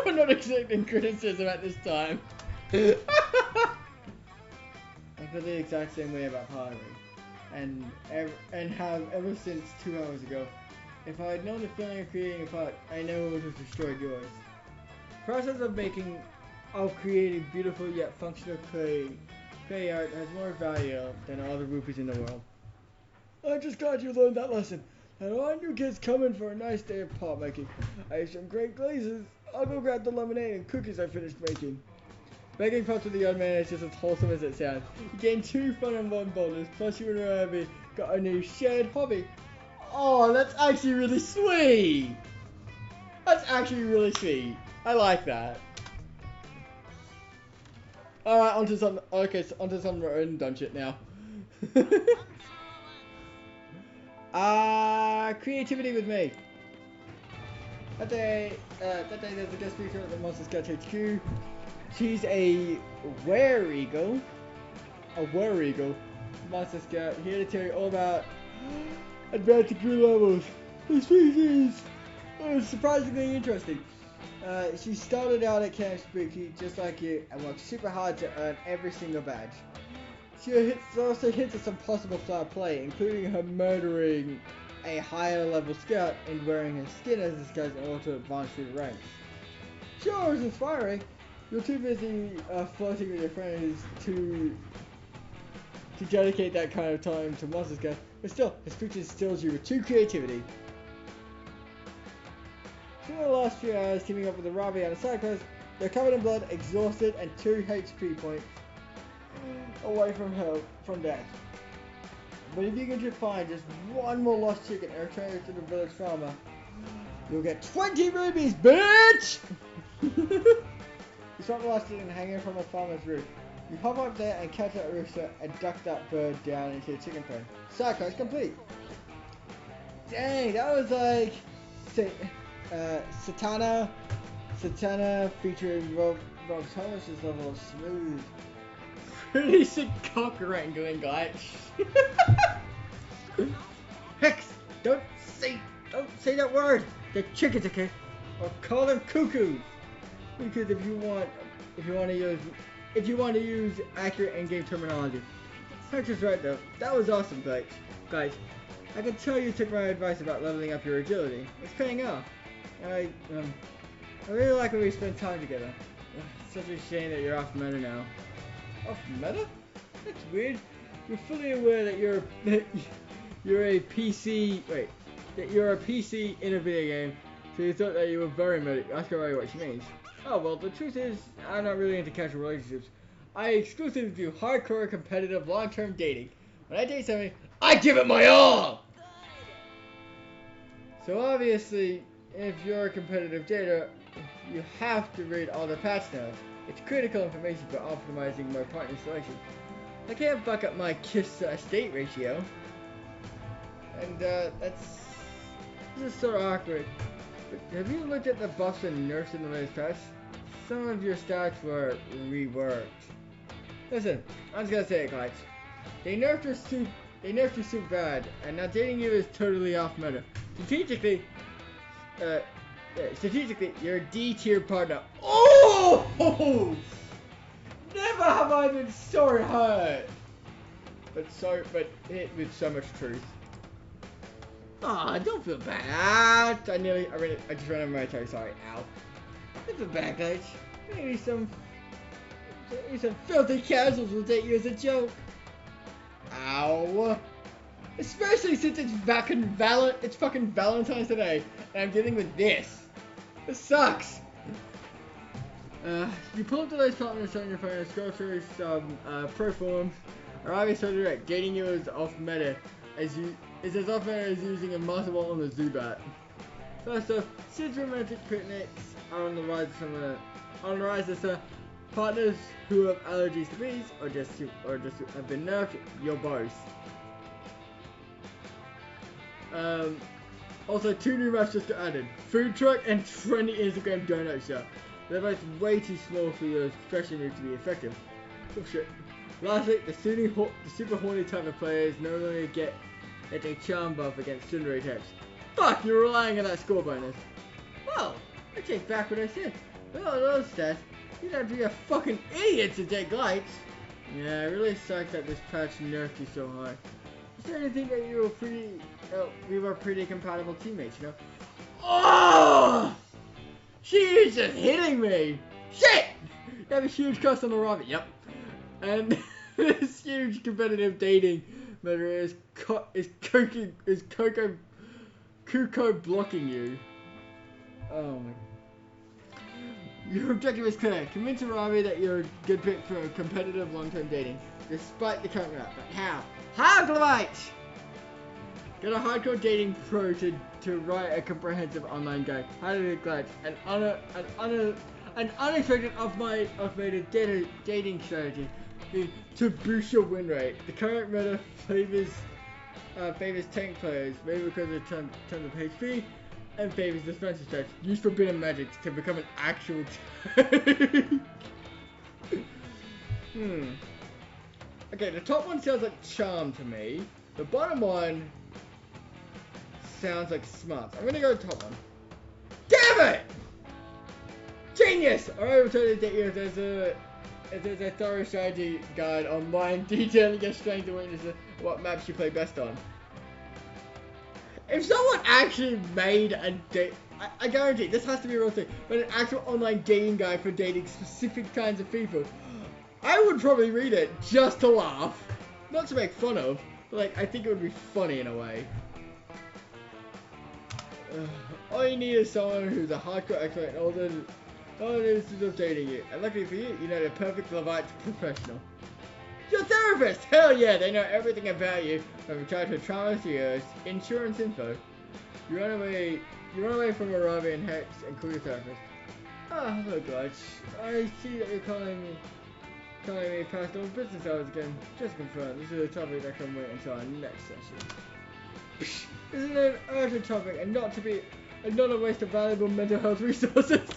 We're not accepting criticism at this time. I feel the exact same way about pottery. And have ever since 2 hours ago. If I had known the feeling of creating a pot, I know it would have destroyed yours. The process of creating beautiful yet functional clay art has more value than all the rupees in the world. I'm just glad you learned that lesson. And all you kids coming for a nice day of pot making. I have some great glazes. I'll go grab the lemonade and cookies I finished making. Making pots with the young man is just as wholesome as it sounds. You gain 2 fun and 1 bonus, plus you and Ravi got a new shared hobby. Oh, that's actually really sweet. That's actually really sweet. I like that. Alright, onto some written done shit now. Creativity with me. That day there's a guest speaker at the Monster Sketch HQ. She's a were-eagle. Monster Scout, here to tell you all about advanced crew levels. The species is surprisingly interesting. She started out at Camp Spooky just like you and worked super hard to earn every single badge. She also hints at some possible foul play, including her murdering a higher level scout and wearing her skin as a disguise in order to advance through the ranks. Sure, it's inspiring. You're too busy flirting with your friends to dedicate that kind of time to Monster Scout, but still, this feature instills you with true creativity. Through the last few hours teaming up with the Ravi on a side quest, they're covered in blood, exhausted, and 2 HP points away from death. But if you can just find just 1 more lost chicken and return it to the village farmer, you'll get 20 rubies, bitch! You spot the last chicken hanging from a farmer's roof. You hop up there and catch that rooster and duck that bird down into the chicken pen. Side quest complete. Dang, that was like Satana featuring Rob Thomas's level of smooth. Pretty sick cock wrangling, guys. Hex, don't say that word. They're chickens, okay? Or call them cuckoos. Because if you want to use accurate in-game terminology. Hex is right though. That was awesome, guys. I can tell you took my advice about leveling up your agility. It's paying off. I really like when we spend time together. It's such a shame that you're off meta now. Off meta? That's weird. you're fully aware that you're a PC. Wait, that you're a PC in a video game. So you thought that you were very medic. Ask her what she means. Oh well, the truth is, I'm not really into casual relationships. I exclusively do hardcore, competitive, long-term dating. When I date somebody, I give it my all. So obviously, if you're a competitive dater, you have to read all the patch notes. It's critical information for optimizing my partner selection. I can't fuck up my kiss/date ratio. And this is sort of awkward. But have you looked at the buffs and nerfs in the latest patch? Some of your stats were reworked. Listen, I'm just gonna say it, guys. They nerfed you super bad, and now dating you is totally off meta. Strategically, you're a D tier partner. Oh! Never have I been so hurt, but hit with so much truth. Ah, don't feel bad. I just ran over my toe. Sorry, ow. Don't feel bad, guys. Maybe some filthy casuals will date you as a joke. Ow. Especially since it's fucking Valentines today, and I'm dealing with this. This sucks. You pull up the latest comments on your phone and scroll through some pro forums. Or obviously direct. Dating you is off meta, it's as off meta as using a multiple on the Zubat. First off, since romantic picnics are on the rise as partners who have allergies to bees or just have been nerfed, you're both. Also, 2 new maps just got added: food truck and trendy Instagram donut shop. They're both way too small for your special move to be effective. Oh shit. Lastly, the super horny type of players no longer get a charm buff against tsundere types. Fuck, you're relying on that score bonus. Well, I take back what I said. With all those stats, you'd have to be a fucking idiot to take lights. Yeah, it really sucks that this patch nerfed you so hard. I started to think that we were pretty compatible teammates, you know? Oh! She is just hitting me! Shit! You have a huge crush on the rabbit, yep. And this huge competitive dating matter is Kuko blocking you. Oh my. Your objective is clear. Convince Arabi that you're a good pick for competitive long-term dating, despite the current map. But how? How, Glavite? Get a hardcore dating pro to write a comprehensive online guide. How to do glad an unexpected automated dating strategy to boost your win rate. The current meta favors tank players, maybe because of tons of HP, and favors defensive types. Use forbidden magic to become an actual tank. Okay, the top one sounds like charm to me. The bottom one sounds like smarts. I'm gonna go with the top one. Damn it! Genius! Alright, we'll totally date you if there's a thorough strategy guide online detailing your strengths and weaknesses, what maps you play best on. If someone actually made a date, I guarantee this has to be a real thing, but an actual online dating guide for dating specific kinds of people, I would probably read it just to laugh. Not to make fun of, but like, I think it would be funny in a way. All you need is someone who's a hardcore expert and all the instances of dating you. And luckily for you, you know the perfect Levite professional. Your therapist! Hell yeah, they know everything about you, from childhood trauma to your insurance info. You run away from Arabi and Hex and call your therapist. Ah, hello guys. I see that you're calling me past all business hours again. Just to confirm, this is a topic that can wait until our next session. This is an urgent topic and not a waste of valuable mental health resources.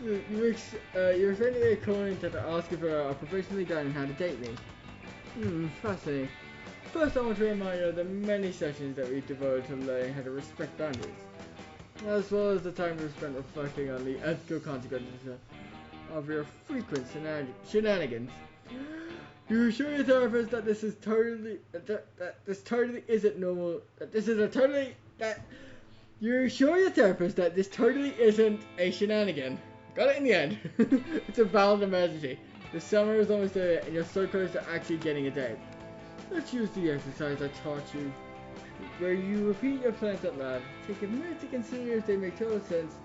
You're friendly calling to ask you for a professionally guide on how to date me. Fascinating. First, I want to remind you of the many sessions that we've devoted to learning how to respect boundaries, as well as the time we've spent reflecting on the ethical consequences of your frequent shenanigans. You assure your therapist that this totally isn't normal. You assure your therapist that this totally isn't a shenanigan. Got it in the end. It's a valid emergency. The summer is almost there and you're so close to actually getting a date. Let's use the exercise I taught you, where you repeat your plans out loud. Take a minute to consider if they make total sense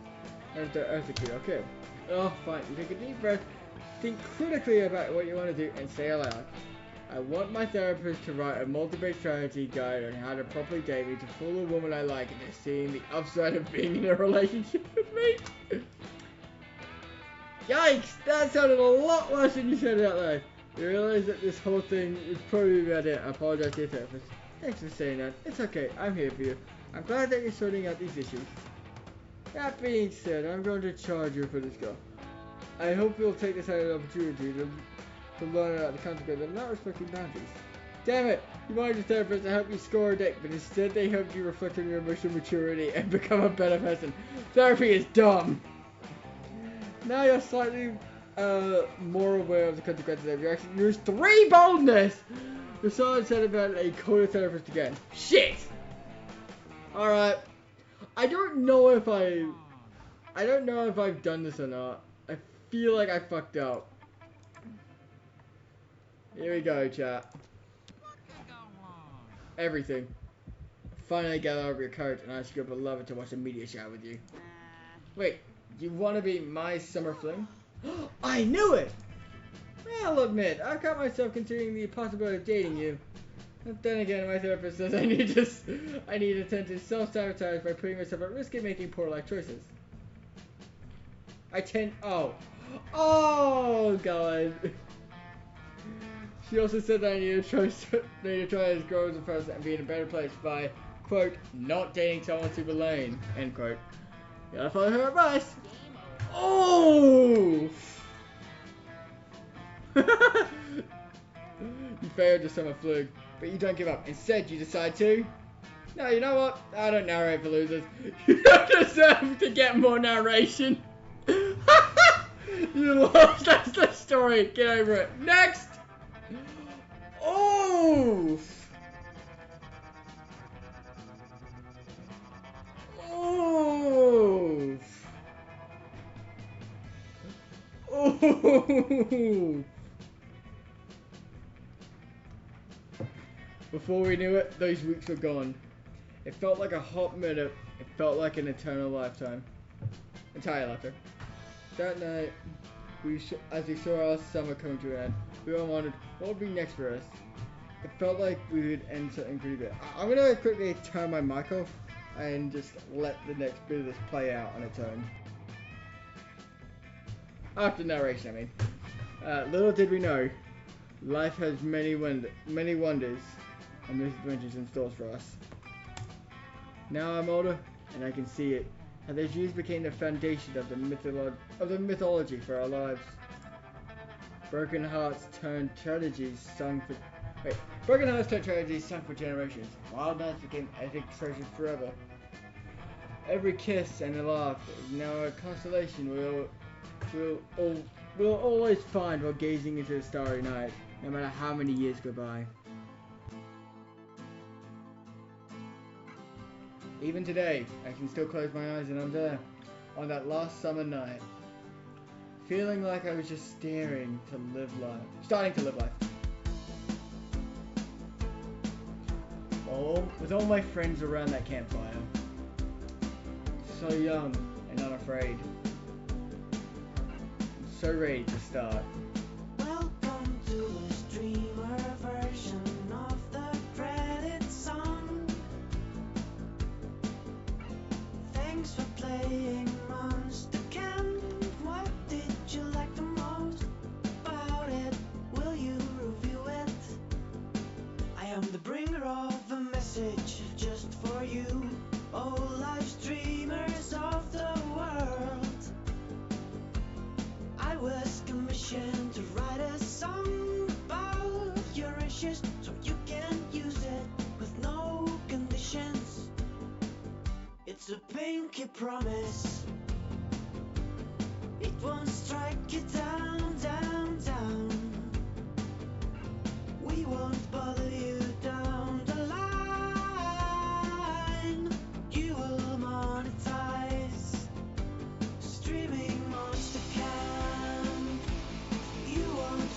and if they're ethically okay. Oh, fine. You take a deep breath, think critically about what you want to do, and say aloud. I want my therapist to write a multi-page strategy guide on how to properly date me to fool a woman I like into seeing the upside of being in a relationship with me. Yikes! That sounded a lot worse than you said it out loud. You realize that this whole thing is probably about it. I apologize to your therapist. Thanks for saying that. It's okay. I'm here for you. I'm glad that you're sorting out these issues. That being said, I'm going to charge you for this girl. I hope you'll take this as an opportunity to learn about the consequences of not respecting boundaries. Damn it! You wanted your therapist to help you score a date, but instead they helped you reflect on your emotional maturity and become a better person. Therapy is dumb! Now you're slightly more aware of the consequences of your actions. Use 3 boldness! The song said about a call a therapist again. Shit! Alright. I don't know if I've done this or not. I feel like I fucked up. Here we go, chat. Everything. Finally gather over your courage and ask your beloved to watch a media shower with you. Wait, you want to be my summer fling? I knew it! I'll admit, I've got myself considering the possibility of dating you. But then again, my therapist says I need to tend to self-sabotage by putting myself at risk in making poor life choices. Oh god. She also said that I need to try as grow as a person and be in a better place by, quote, not dating someone super lame, end quote. You gotta follow her advice. Oh! You failed your summer fluke, but you don't give up. Instead, you decide to... No, you know what? I don't narrate for losers. You don't deserve to get more narration. You lost. That's the story. Get over it. Next! Oh! Oh! Oh! Before we knew it, those weeks were gone. It felt like a hot minute. It felt like an eternal lifetime. Entire lifetime. That night, as we saw our summer coming to an end, we all wondered what would be next for us. It felt like we would end something pretty good. I'm gonna quickly turn my mic off and just let the next bit of this play out on its own. After narration, I mean. Little did we know, life has many wonders and misadventures in stores for us. Now I'm older, and I can see it. How those years became the foundation of the mythology for our lives. Broken hearts turned tragedies sung for generations. Wild nights became epic treasures forever. Every kiss and a laugh is now a constellation we'll always find while gazing into the starry night, no matter how many years go by. Even today, I can still close my eyes and I'm there, on that last summer night, feeling like I was just starting to live life. With all my friends around that campfire, so young and unafraid, so ready to start. Welcome to a streamer version of the credit song. Thanks for playing Monster Camp. What did you like the most about it? Will you review it? I am the bringer of a message just for you, oh live streamers of the world. I was commissioned to write a song about your issues so you can use it with no conditions. It's a pinky promise. It won't strike you down, down, down. We won't bother you down the line. You will monetize streaming Monster Camp. You won't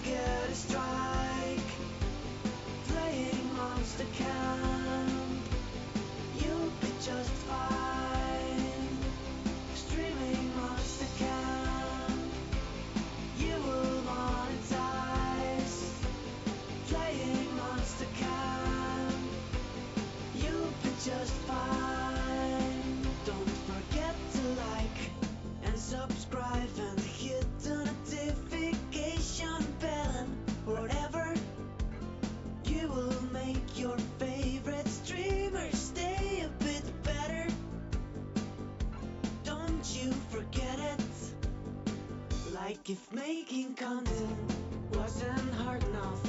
If making content wasn't hard enough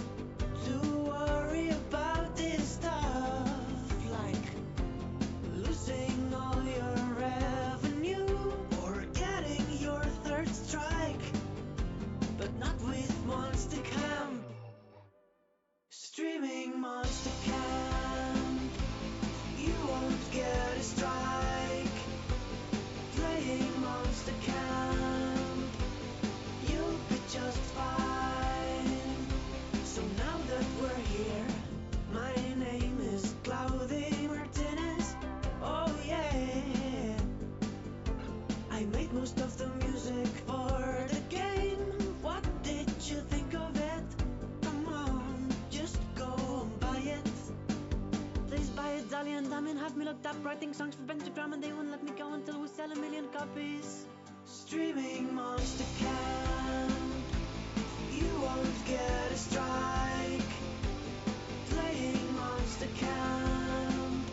to worry about this stuff, like losing all your revenue or getting your third strike, but not with Monster Camp. Streaming Monster Camp, you won't get a strike. Playing Monster Camp, you'll be just fine. So now that we're here, my name is Cloudy Martinez. Oh yeah, I made most of the music for the game. What did you think of it? Come on, just go and buy it. Please buy it, Dali and Damien have me looked up writing songs for Benji Prom, and they won't let me go until we sell 1 million copies. Streaming Monster Camp, you won't get a strike. Playing Monster Camp,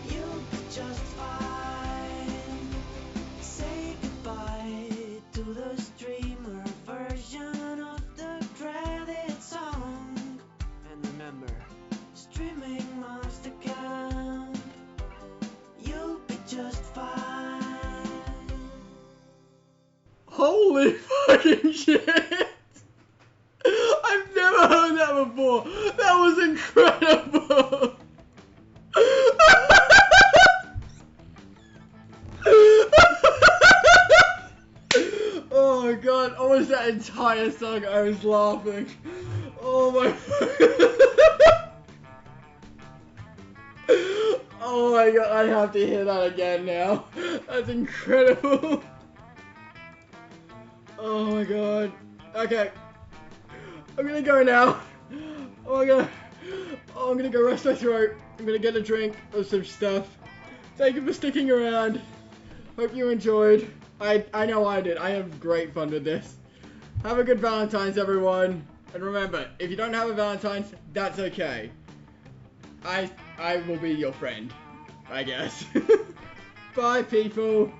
you'll be just fine. Say goodbye to the streamer version of the credit song. And remember, streaming Monster Camp, you'll be just fine. Holy fucking shit! I've never heard that before. That was incredible. Oh my god, almost that entire song I was laughing. Oh my oh my god, I have to hear that again now. That's incredible. Oh my god. Okay. I'm gonna go now. I'm gonna go rest my throat. I'm gonna get a drink or some stuff. Thank you for sticking around. Hope you enjoyed. I know I did. I had great fun with this. Have a good Valentine's, everyone. And remember, if you don't have a Valentine's, that's okay. I will be your friend, I guess. Bye, people.